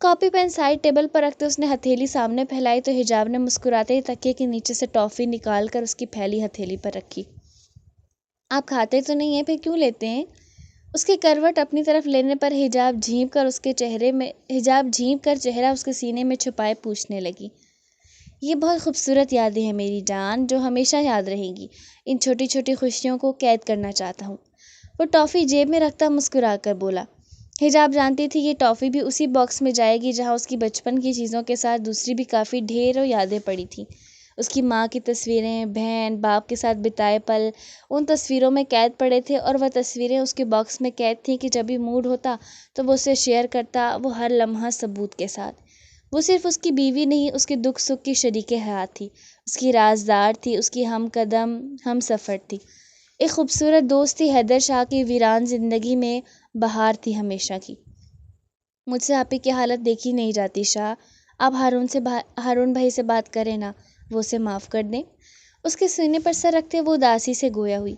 Copy pen side table پر رکھتے اس نے ہتھیلی سامنے پھیلائی تو حجاب نے مسکراتے ہی تکیے کے نیچے سے ٹافی نکال کر اس کی پھیلی ہتھیلی پر رکھی۔ آپ کھاتے تو نہیں ہیں، پھر کیوں لیتے ہیں؟ اس کی کروٹ اپنی طرف لینے پر حجاب جھینپ کر چہرہ اس کے سینے میں چھپائے پوچھنے لگی۔ یہ بہت خوبصورت یادیں ہیں میری جان، جو ہمیشہ یاد رہیں گی۔ ان چھوٹی چھوٹی خوشیوں کو قید کرنا چاہتا ہوں۔ وہ ٹافی جیب میں رکھتا مسکرا کر بولا۔ حجاب جانتی تھی یہ ٹافی بھی اسی باکس میں جائے گی جہاں اس کی بچپن کی چیزوں کے ساتھ دوسری بھی کافی ڈھیر یادیں پڑی تھیں۔ اس کی ماں کی تصویریں، بہن باپ کے ساتھ بتائے پل ان تصویروں میں قید پڑے تھے، اور وہ تصویریں اس کے باکس میں قید تھیں کہ جب بھی موڈ ہوتا تو وہ اسے شیئر کرتا، وہ ہر لمحہ ثبوت کے ساتھ۔ وہ صرف اس کی بیوی نہیں، اس کے دکھ سکھ کی شریک حیات تھی، اس کی رازدار تھی، اس کی ہم قدم ہم سفر تھی، ایک خوبصورت دوست تھی۔ حیدر شاہ کی ویران زندگی میں بہار تھی ہمیشہ کی۔ مجھ سے آپ کی حالت دیکھی نہیں جاتی شاہ، آپ ہارون بھائی سے بات کریں نا، وہ اسے معاف کر دیں۔ اس کے سینے پر سر رکھتے وہ اداسی سے گویا ہوئی۔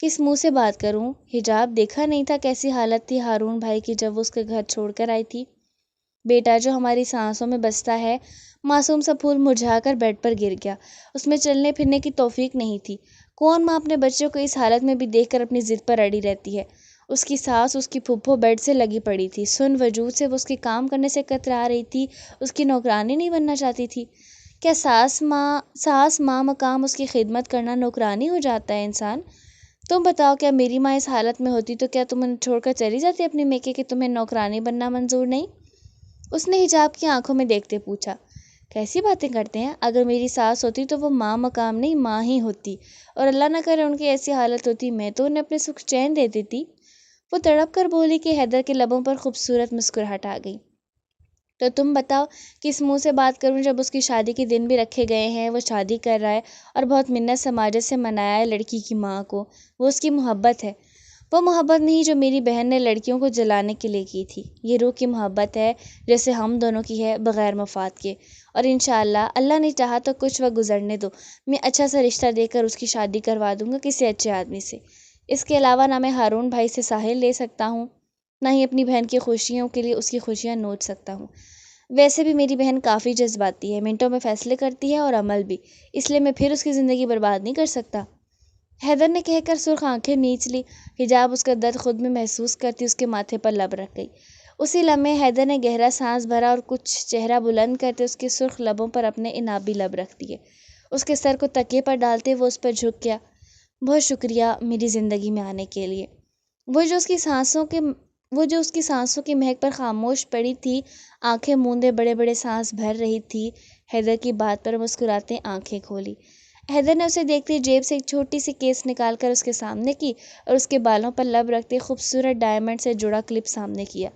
کس منہ سے بات کروں؟ حجاب دیکھا نہیں تھا کیسی حالت تھی ہارون بھائی کی جب وہ اس کے گھر چھوڑ کر آئی تھی؟ بیٹا جو ہماری سانسوں میں بستا ہے، معصوم سا پھول مرجھا کر بیڈ پر گر گیا۔ اس میں چلنے پھرنے کی توفیق نہیں تھی۔ کون ماں اپنے بچوں کو اس حالت میں بھی دیکھ کر اپنی ضد پر اڑی رہتی ہے؟ اس کی ساس، اس کی پھپھو بیڈ سے لگی پڑی تھی، سن وجود سے وہ اس کے کام کرنے سے کترا رہی تھی، اس کی نوکرانی نہیں بننا چاہتی تھی۔ کیا ساس ماں مقام اس کی خدمت کرنا نوکرانی ہو جاتا ہے انسان؟ تم بتاؤ، کیا میری ماں اس حالت میں ہوتی تو کیا تم انہیں چھوڑ کر چلی جاتی اپنی میکے کہ تمہیں نوکرانی بننا منظور نہیں؟ اس نے حجاب کی آنکھوں میں دیکھتے پوچھا۔ کیسی باتیں کرتے ہیں؟ اگر میری ساس ہوتی تو وہ ماں مقام نہیں ماں ہی ہوتی، اور اللہ نہ کرے ان کی ایسی حالت ہوتی، میں تو انہیں اپنے سکھ چین دے دیتی۔ وہ تڑپ کر بولی کہ حیدر کے لبوں پر خوبصورت مسکراہٹ آ گئی۔ تو تم بتاؤ، کس منہ سے بات کروں جب اس کی شادی کے دن بھی رکھے گئے ہیں، وہ شادی کر رہا ہے اور بہت منت سماجت سے منایا ہے لڑکی کی ماں کو۔ وہ اس کی محبت ہے، وہ محبت نہیں جو میری بہن نے لڑکیوں کو جلانے کے لیے کی تھی۔ یہ روح کی محبت ہے جیسے ہم دونوں کی ہے، بغیر مفاد کے، اور انشاءاللہ اللہ نے چاہا تو کچھ وقت گزرنے دو، میں اچھا سا رشتہ دے کر اس کی شادی کروا دوں گا کسی اچھے آدمی سے۔ اس کے علاوہ نہ میں ہارون بھائی سے ساحل لے سکتا ہوں، نہ ہی اپنی بہن کی خوشیوں کے لیے اس کی خوشیاں نوچ سکتا ہوں۔ ویسے بھی میری بہن کافی جذباتی ہے، منٹوں میں فیصلے کرتی ہے اور عمل بھی، اس لیے میں پھر اس کی زندگی برباد نہیں کر سکتا۔ حیدر نے کہہ کر سرخ آنکھیں نیچ لی۔ حجاب اس کا درد خود میں محسوس کرتی اس کے ماتھے پر لب رکھ گئی۔ اسی لمحے حیدر نے گہرا سانس بھرا اور کچھ چہرہ بلند کرتے اس کے سرخ لبوں پر اپنے انابی لب رکھ دیے۔ اس کے سر کو تکیے پر ڈالتے وہ اس پر جھک گیا۔ بہت شکریہ میری زندگی میں آنے کے لیے۔ وہ جو اس کی سانسوں کی مہک پر خاموش پڑی تھی، آنکھیں موندے بڑے بڑے سانس بھر رہی تھی، حیدر کی بات پر مسکراتے آنکھیں کھولی۔ حیدر نے اسے دیکھتے جیب سے ایک چھوٹی سی کیس نکال کر اس کے سامنے کی اور اس کے بالوں پر لب رکھتے خوبصورت ڈائمنڈ سے جڑا کلپ سامنے کیا۔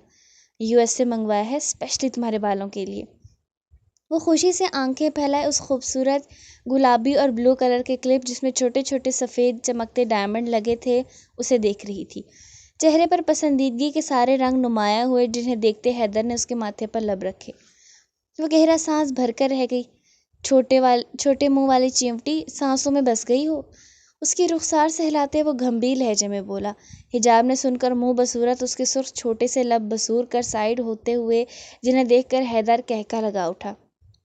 US سے منگوایا ہے اسپیشلی تمہارے بالوں کے لیے۔ وہ خوشی سے آنکھیں پھیلائے اس خوبصورت گلابی اور بلو کلر کے کلپ جس میں چھوٹے چھوٹے سفید چمکتے ڈائمنڈ لگے تھے اسے دیکھ رہی تھی، چہرے پر پسندیدگی کے سارے رنگ نمایاں ہوئے، جنہیں دیکھتے حیدر نے اس کے ماتھے پر لب رکھے۔ وہ گہرا سانس بھر کر رہ گئی۔ چھوٹے منہ والی چیمٹی سانسوں میں بس گئی ہو؟ اس کی رخسار سہلاتے وہ گھمبیر لہجے میں بولا۔ حجاب نے سن کر منہ بصورت اس کے سرخ چھوٹے سے لب بسور کر سائڈ ہوتے ہوئے، جنہیں دیکھ کر حیدر کہکا لگا اٹھا۔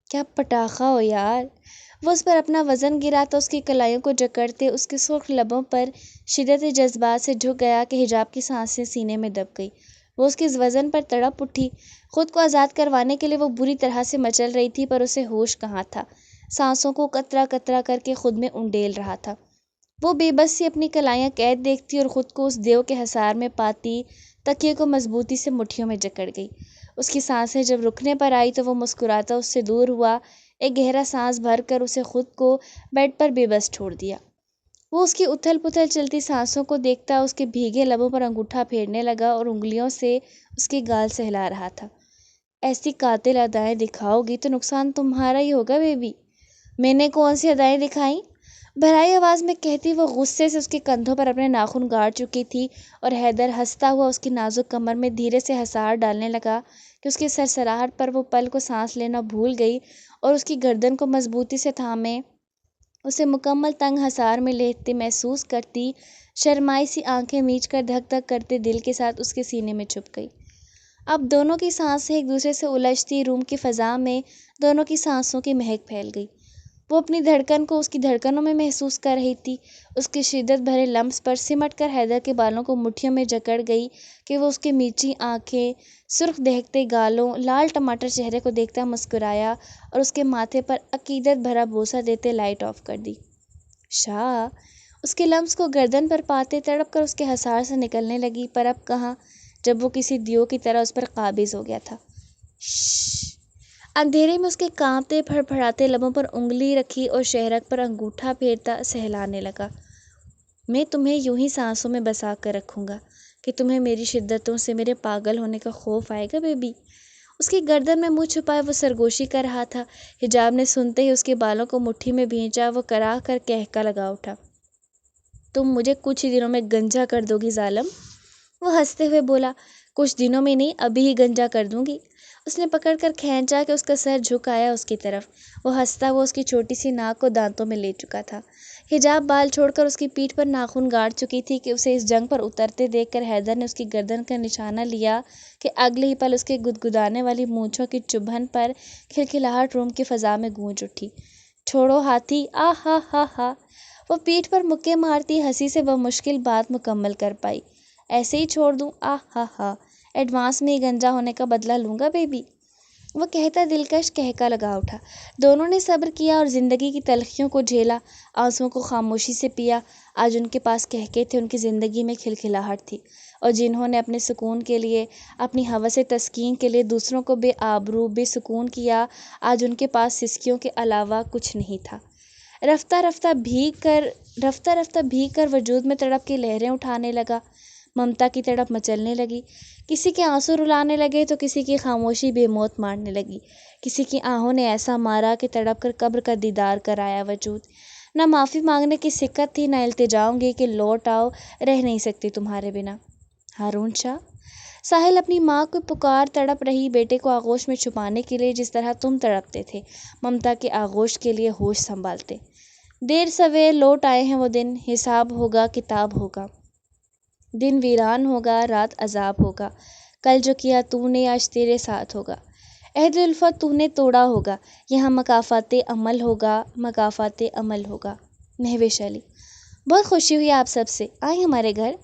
کیا پٹاخہ ہو یار! وہ اس پر اپنا وزن گرا تو اس کی کلائیوں کو جکڑتے اس کے سرخ لبوں پر شدت جذبات سے جھک گیا کہ حجاب کی سانسیں سینے میں دب گئی۔ وہ اس کے وزن پر تڑپ اٹھی۔ خود کو آزاد کروانے کے لیے وہ بری طرح سے مچل رہی تھی، پر اسے ہوش کہاں تھا، سانسوں کو قطرہ قطرہ کر کے خود میں انڈیل رہا تھا۔ وہ بے بس سی اپنی کلائیاں قید دیکھتی اور خود کو اس دیو کے حصار میں پاتی تکیے کو مضبوطی سے مٹھیوں میں جکڑ گئی۔ اس کی سانسیں جب رکنے پر آئی تو وہ مسکراتا اس سے دور ہوا، ایک گہرا سانس بھر کر اسے خود کو بیڈ پر بے بس چھوڑ دیا۔ وہ اس کی اتھل پتھل چلتی سانسوں کو دیکھتا اس کے بھیگے لبوں پر انگوٹھا پھیرنے لگا اور انگلیوں سے اس کی گال سہلا رہا تھا۔ ایسی قاتل ادائیں دکھاؤ گی تو نقصان تمہارا ہی ہوگا بیبی۔ میں نے کون سی ادائیں دکھائیں؟ بھرائی آواز میں کہتی وہ غصے سے اس کے کندھوں پر اپنے ناخن گاڑ چکی تھی، اور حیدر ہنستا ہوا اس کی نازک کمر میں دھیرے سے حصار ڈالنے لگا کہ اس کی سرسراہٹ پر وہ پل کو سانس لینا بھول گئی اور اس کی گردن کو مضبوطی سے تھامے اسے مکمل تنگ حصار میں لیٹتے محسوس کرتی، شرمائی سی آنکھیں میچ کر دھک دھک کرتے دل کے ساتھ اس کے سینے میں چھپ گئی۔ اب دونوں کی سانسیں ایک دوسرے سے الجھتی، روم کی فضا میں دونوں کی سانسوں کی مہک پھیل گئی۔ وہ اپنی دھڑکن کو اس کی دھڑکنوں میں محسوس کر رہی تھی، اس کی شدت بھرے لمس پر سمٹ کر حیدر کے بالوں کو مٹھیوں میں جکڑ گئی کہ وہ اس کی میچی آنکھیں، سرخ دہکتے گالوں، لال ٹماٹر چہرے کو دیکھتا مسکرایا اور اس کے ماتھے پر عقیدت بھرا بوسہ دیتے لائٹ آف کر دی۔ شاہ اس کے لمس کو گردن پر پاتے تڑپ کر اس کے حصار سے نکلنے لگی، پر اب کہاں، جب وہ کسی دیو کی طرح اس پر قابض ہو گیا تھا۔ اندھیرے میں اس کے کانپتے پھڑ پھڑاتے لبوں پر انگلی رکھی اور شہرک پر انگوٹھا پھیرتا سہلانے لگا۔ میں تمہیں یوں ہی سانسوں میں بسا کر رکھوں گا کہ تمہیں میری شدتوں سے میرے پاگل ہونے کا خوف آئے گا بیبی۔ اس کی گردن میں منہ چھپائے وہ سرگوشی کر رہا تھا۔ حجاب نے سنتے ہی اس کے بالوں کو مٹھی میں بھینچا، وہ کراہ کر کہکا لگا اٹھا۔ تم مجھے کچھ ہی دنوں میں گنجا کر دو گی ظالم۔ وہ ہنستے ہوئے بولا، کچھ دنوں میں نہیں، ابھی ہی گنجا کر دوں گی۔ اس نے پکڑ کر کھینچا کہ اس کا سر جھک آیا اس کی طرف۔ وہ ہنستا وہ اس کی چھوٹی سی ناک کو دانتوں میں لے چکا تھا۔ حجاب بال چھوڑ کر اس کی پیٹھ پر ناخن گاڑ چکی تھی کہ اسے اس جنگ پر اترتے دیکھ کر حیدر نے اس کی گردن کا نشانہ لیا کہ اگلے ہی پل اس کے گدگدانے والی مونچھوں کی چبھن پر کھلکھلاہٹ روم کی فضا میں گونج اٹھی۔ چھوڑو ہاتھی، آ ہا ہا ہا۔ وہ پیٹھ پر مکے مارتی ہنسی سے بمشکل بات مکمل کر پائی۔ ایسے ہی چھوڑ دوں، آ ہا ہا، ایڈوانس میں ہی گنجا ہونے کا بدلہ لوں گا بیبی۔ وہ کہتا دلکش کہکا لگا اٹھا۔ دونوں نے صبر کیا اور زندگی کی تلخیوں کو جھیلا، آنسوؤں کو خاموشی سے پیا۔ آج ان کے پاس کہکے تھے، ان کی زندگی میں کھلکھلاہٹ تھی، اور جنہوں نے اپنے سکون کے لیے، اپنی ہوس تسکین کے لیے دوسروں کو بے آبرو، بے سکون کیا، آج ان کے پاس سسکیوں کے علاوہ کچھ نہیں تھا۔ رفتہ رفتہ بھیگ کر وجود میں تڑپ کی لہریں اٹھانے لگا، ممتا کی تڑپ مچلنے لگی۔ کسی کے آنسو رلانے لگے تو کسی کی خاموشی بے موت مارنے لگی، کسی کی آہوں نے ایسا مارا کہ تڑپ کر قبر کا دیدار کر آیا وجود۔ نہ معافی مانگنے کی سکت تھی، نہ التجاؤں گی کہ لوٹ آؤ، رہ نہیں سکتی تمہارے بنا۔ ہارون شاہ، ساحل اپنی ماں کو پکار تڑپ رہی بیٹے کو آغوش میں چھپانے کے لیے، جس طرح تم تڑپتے تھے ممتا کے آغوش کے لیے ہوش سنبھالتے۔ دیر سویر لوٹ آئے ہیں وہ دن، حساب ہوگا، کتاب ہوگا، دن ویران ہوگا، رات عذاب ہوگا، کل جو کیا تو نے آج تیرے ساتھ ہوگا، عہد الفت تو نے توڑا ہوگا، یہاں مکافات عمل ہوگا، مکافات عمل ہوگا۔ مہوش علی، بہت خوشی ہوئی آپ سب سے، آئیں ہمارے گھر۔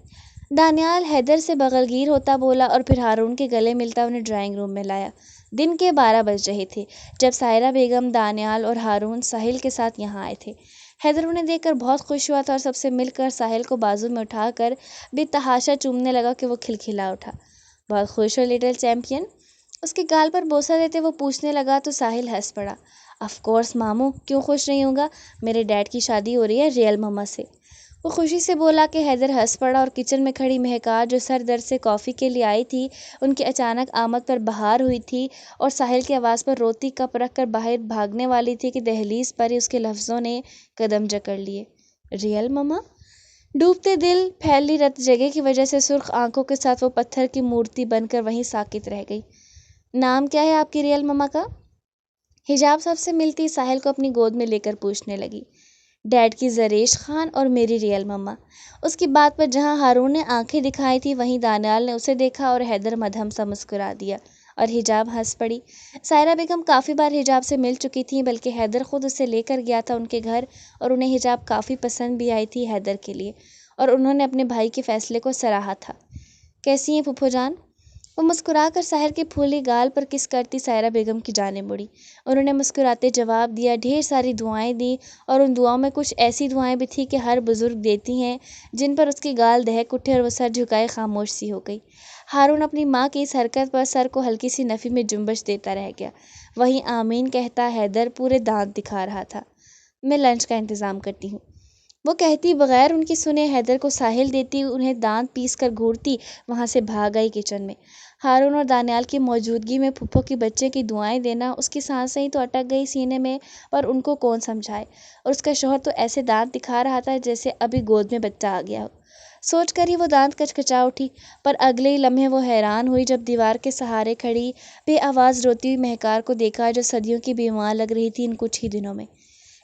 دانیال حیدر سے بغلگیر ہوتا بولا اور پھر ہارون کے گلے ملتا انہیں ڈرائنگ روم میں لایا۔ دن کے 12 بج رہے تھے جب سائرہ بیگم، دانیال اور ہارون ساحل کے ساتھ یہاں آئے تھے۔ حیدر انہیں دیکھ کر بہت خوش ہوا تھا اور سب سے مل کر ساحل کو بازو میں اٹھا کر بے تحاشا چومنے لگا کہ وہ کھلکھلا اٹھا۔ بہت خوش ہو لٹل چیمپئن؟ اس کے گال پر بوسہ دیتے وہ پوچھنے لگا تو ساحل ہنس پڑا۔ آف کورس ماموں، کیوں خوش نہیں ہوں گا، میرے ڈیڈ کی شادی ہو رہی ہے ریئل مما سے۔ وہ خوشی سے بولا کہ حیدر ہنس پڑا اور کچن میں کھڑی مہکا جو سر درد سے کافی کے لیے آئی تھی، ان کی اچانک آمد پر بہار ہوئی تھی اور ساحل کی آواز پر روتی کپ رکھ کر باہر بھاگنے والی تھی کہ دہلیز پر ہی اس کے لفظوں نے قدم جکڑ لیے۔ ریئل مما؟ ڈوبتے دل پھیلی رت جگہ کی وجہ سے سرخ آنکھوں کے ساتھ وہ پتھر کی مورتی بن کر وہیں ساکت رہ گئی۔ نام کیا ہے آپ کی ریئل مما کا؟ حجاب سب سے ملتی ساحل کو اپنی گود میں لے کر پوچھنے لگی۔ ڈیڈ کی زریش خان اور میری ریئل مما۔ اس کی بات پر جہاں ہارون نے آنکھیں دکھائی تھی وہیں دانیال نے اسے دیکھا اور حیدر مدھم سا مسکرا دیا اور حجاب ہنس پڑی۔ سائرہ بیگم کافی بار حجاب سے مل چکی تھیں، بلکہ حیدر خود اسے لے کر گیا تھا ان کے گھر، اور انہیں حجاب کافی پسند بھی آئی تھی حیدر کے لیے، اور انہوں نے اپنے بھائی کے فیصلے کو سراہا تھا۔ کیسی ہیں پھپھو جان؟ وہ مسکرا کر ساحل کے پھولے گال پر کس کرتی سائرہ بیگم کی جانب مڑی۔ انہوں نے مسکراتے جواب دیا، ڈھیر ساری دعائیں دیں، اور ان دعاؤں میں کچھ ایسی دعائیں بھی تھیں کہ ہر بزرگ دیتی ہیں، جن پر اس کے گال دہک اٹھے اور وہ سر جھکائے خاموش سی ہو گئی۔ ہارون اپنی ماں کی اس حرکت پر سر کو ہلکی سی نفی میں جنبش دیتا رہ گیا۔ وہیں آمین کہتا حیدر پورے دانت دکھا رہا تھا۔ میں لنچ کا انتظام کرتی ہوں، وہ کہتی بغیر ان کی سنے حیدر کو ساحل دیتی، انہیں دانت پیس کر گھورتی، وہاں سے بھاگ آئی کچن میں۔ ہارون اور دانیال کی موجودگی میں پھپھو کی بچے کی دعائیں دینا، اس کی سانسیں ہی تو اٹک گئی سینے میں، پر ان کو کون سمجھائے، اور اس کا شوہر تو ایسے دانت دکھا رہا تھا جیسے ابھی گود میں بچہ آ گیا ہو۔ سوچ کر ہی وہ دانت کچکچا اٹھی، پر اگلے ہی لمحے وہ حیران ہوئی جب دیوار کے سہارے کھڑی بے آواز روتی ہوئی مہکار کو دیکھا جو صدیوں کی بیمار لگ رہی تھی ان کچھ ہی دنوں میں۔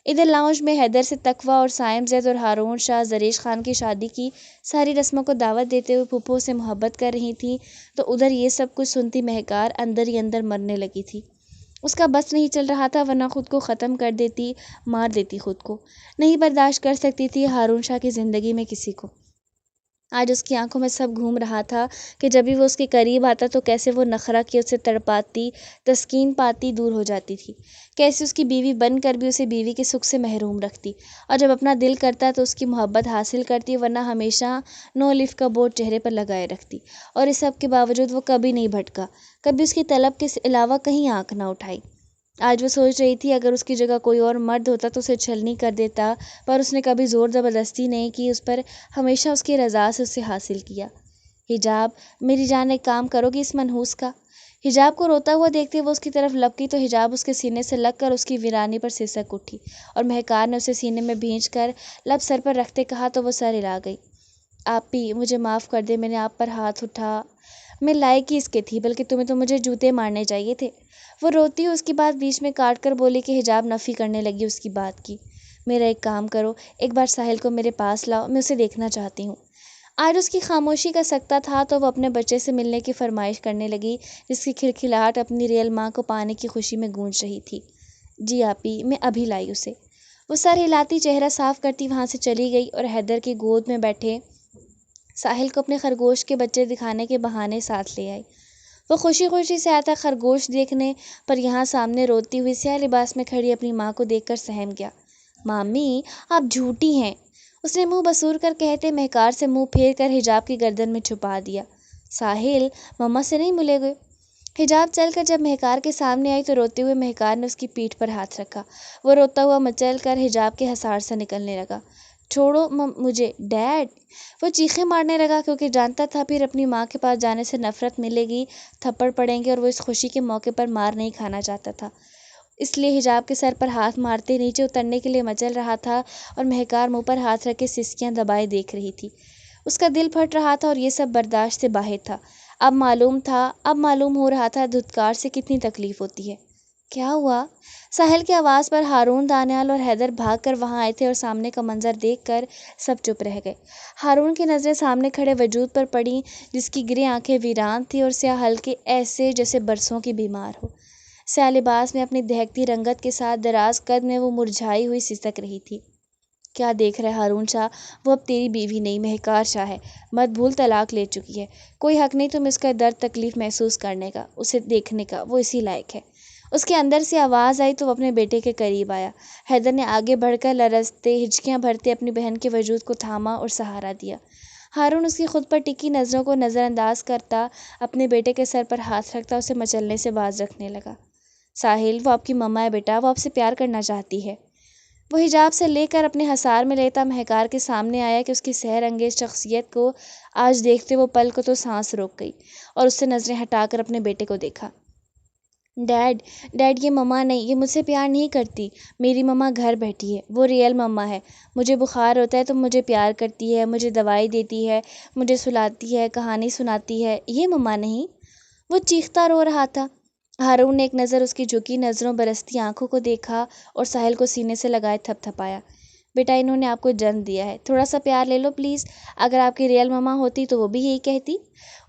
ادھر لاؤنج میں حیدر سے تقویٰ اور سائم زید اور ہارون شاہ زریش خان کی شادی کی ساری رسموں کو دعوت دیتے ہوئے پھپھو سے محبت کر رہی تھیں، تو ادھر یہ سب کچھ سنتی مہکار اندر ہی اندر مرنے لگی تھی۔ اس کا بس نہیں چل رہا تھا، ورنہ خود کو ختم کر دیتی، مار دیتی خود کو۔ نہیں برداشت کر سکتی تھی ہارون شاہ کی زندگی میں کسی کو۔ آج اس کی آنکھوں میں سب گھوم رہا تھا کہ جب بھی وہ اس کے قریب آتا تو کیسے وہ نخرہ کی اسے تڑپاتی، تسکین پاتی دور ہو جاتی تھی، کیسے اس کی بیوی بن کر بھی اسے بیوی کے سکھ سے محروم رکھتی، اور جب اپنا دل کرتا تو اس کی محبت حاصل کرتی، ورنہ ہمیشہ نو لفٹ کا بورڈ چہرے پر لگائے رکھتی۔ اور اس سب کے باوجود وہ کبھی نہیں بھٹکا، کبھی اس کی طلب کے علاوہ کہیں آنکھ نہ اٹھائی۔ آج وہ سوچ رہی تھی اگر اس کی جگہ کوئی اور مرد ہوتا تو اسے چھلنی کر دیتا، پر اس نے کبھی زور زبردستی نہیں کی، اس پر ہمیشہ اس کی رضا سے اسے حاصل کیا۔ حجاب، میری جان ایک کام کرو گی اس منحوس کا؟ حجاب کو روتا ہوا دیکھتے وہ اس کی طرف لپکی تو حجاب اس کے سینے سے لگ کر اس کی ویرانی پر سسک اٹھی، اور مہکار نے اسے سینے میں بھینچ کر لب سر پر رکھتے کہا تو وہ سر ہلا گئی۔ آپی مجھے معاف کر دے، میں نے آپ پر ہاتھ اٹھا، میں لائق ہی اس کے تھی، بلکہ تمہیں تو مجھے جوتے مارنے چاہیے تھے۔ وہ روتی ہوئی اس کی بات بیچ میں کاٹ کر بولی کہ حجاب نفی کرنے لگی اس کی بات کی۔ میرا ایک کام کرو، ایک بار ساحل کو میرے پاس لاؤ، میں اسے دیکھنا چاہتی ہوں۔ آج اس کی خاموشی کا سکتہ تھا تو وہ اپنے بچے سے ملنے کی فرمائش کرنے لگی، جس کی کھلکھلاہٹ اپنی ریئل ماں کو پانے کی خوشی میں گونج رہی تھی۔ جی آپی، میں ابھی لائی اسے۔ وہ سر ہلاتی چہرہ صاف کرتی وہاں سے چلی گئی اور حیدر کی گود میں بیٹھے ساحل کو اپنے خرگوش کے بچے دکھانے کے بہانے ساتھ لے آئی۔ وہ خوشی خوشی سے آتا خرگوش دیکھنے، پر یہاں سامنے روتی ہوئی سیاہ لباس میں کھڑی اپنی ماں کو دیکھ کر سہم گیا۔ مامی آپ جھوٹی ہیں، اس نے منہ بسور کر کہتے مہکار سے منہ پھیر کر حجاب کی گردن میں چھپا دیا۔ ساحل مما سے نہیں ملے گئے؟ حجاب چل کر جب مہکار کے سامنے آئی تو روتے ہوئے مہکار نے اس کی پیٹھ پر ہاتھ رکھا۔ وہ روتا ہوا مچل کر حجاب کے حصار سے نکلنے لگا۔ چھوڑو مجھے ڈیڈ! وہ چیخیں مارنے لگا کیونکہ جانتا تھا پھر اپنی ماں کے پاس جانے سے نفرت ملے گی، تھپڑ پڑیں گے، اور وہ اس خوشی کے موقع پر مار نہیں کھانا چاہتا تھا۔ اس لیے حجاب کے سر پر ہاتھ مارتے نیچے اترنے کے لیے مچل رہا تھا، اور مہکار منہ پر ہاتھ رکھ کے سسکیاں دبائے دیکھ رہی تھی۔ اس کا دل پھٹ رہا تھا اور یہ سب برداشت سے باہر تھا۔ اب معلوم ہو رہا تھا دھتکار سے کتنی تکلیف ہوتی ہے۔ کیا ہوا؟ ساحل کی آواز پر ہارون، دانیال اور حیدر بھاگ کر وہاں آئے تھے اور سامنے کا منظر دیکھ کر سب چپ رہ گئے۔ ہارون کی نظریں سامنے کھڑے وجود پر پڑیں، جس کی گرے آنکھیں ویران تھیں اور سیاہ حلقے ایسے جیسے برسوں کی بیمار ہو۔ سیاہ لباس میں اپنی دہکتی رنگت کے ساتھ دراز قد میں وہ مرجھائی ہوئی سسک رہی تھی۔ کیا دیکھ رہے ہارون شاہ؟ وہ اب تیری بیوی نہیں، مہکار شاہ ہے، مت بھول طلاق لے چکی ہے۔ کوئی حق نہیں تم اس کا درد تکلیف محسوس کرنے کا، اسے دیکھنے کا، وہ اسی لائق ہے۔ اس کے اندر سے آواز آئی تو وہ اپنے بیٹے کے قریب آیا۔ حیدر نے آگے بڑھ کر لرزتے ہچکیاں بھرتے اپنی بہن کے وجود کو تھاما اور سہارا دیا۔ ہارون اس کی خود پر ٹکی نظروں کو نظر انداز کرتا اپنے بیٹے کے سر پر ہاتھ رکھتا اسے مچلنے سے باز رکھنے لگا۔ ساحل، وہ آپ کی مما ہے بیٹا، وہ آپ سے پیار کرنا چاہتی ہے۔ وہ حجاب سے لے کر اپنے حصار میں لیتا مہکار کے سامنے آیا کہ اس کی سحر انگیز شخصیت کو آج دیکھتے وہ پل کو تو سانس روک گئی اور اس سے نظریں ہٹا کر اپنے بیٹے کو دیکھا۔ ڈیڈ یہ مما نہیں، یہ مجھ سے پیار نہیں کرتی۔ میری مما گھر بیٹھی ہے، وہ ریئل مما ہے۔ مجھے بخار ہوتا ہے تو مجھے پیار کرتی ہے، مجھے دوائی دیتی ہے، مجھے سلاتی ہے، کہانی سناتی ہے، یہ مما نہیں۔ وہ چیختا رو رہا تھا۔ ہارون نے ایک نظر اس کی جھکی نظروں برستی آنکھوں کو دیکھا اور ساحل کو سینے سے لگائے تھپ تھپایا۔ بیٹا انہوں نے آپ کو جنم دیا ہے، تھوڑا سا پیار لے لو پلیز، اگر آپ کی ریئل مما ہوتی تو وہ بھی یہی کہتی۔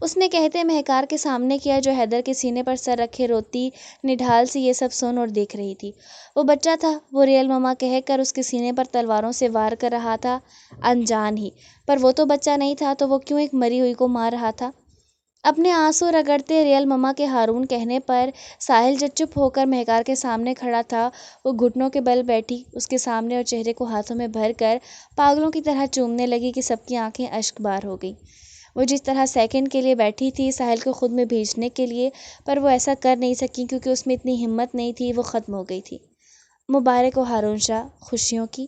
اس نے کہتے مہکار کے سامنے کیا جو حیدر کے سینے پر سر رکھے روتی نڈھال سے یہ سب سن اور دیکھ رہی تھی۔ وہ بچہ تھا، وہ ریئل مما کہہ کر اس کے سینے پر تلواروں سے وار کر رہا تھا، انجان ہی، پر وہ تو بچہ نہیں تھا تو وہ کیوں ایک مری ہوئی کو مار رہا تھا؟ اپنے آنسو رگڑتے ریئل مما کے ہارون کہنے پر ساحل جو چپ ہو کر مہکار کے سامنے کھڑا تھا وہ گھٹنوں کے بل بیٹھی اس کے سامنے اور چہرے کو ہاتھوں میں بھر کر پاگلوں کی طرح چومنے لگی کہ سب کی آنکھیں اشک بار ہو گئیں۔ وہ جس طرح سیکنڈ کے لیے بیٹھی تھی ساحل کو خود میں بھیجنے کے لیے، پر وہ ایسا کر نہیں سکی کیونکہ اس میں اتنی ہمت نہیں تھی، وہ ختم ہو گئی تھی۔ مبارک ہو ہارون شاہ، خوشیوں کی،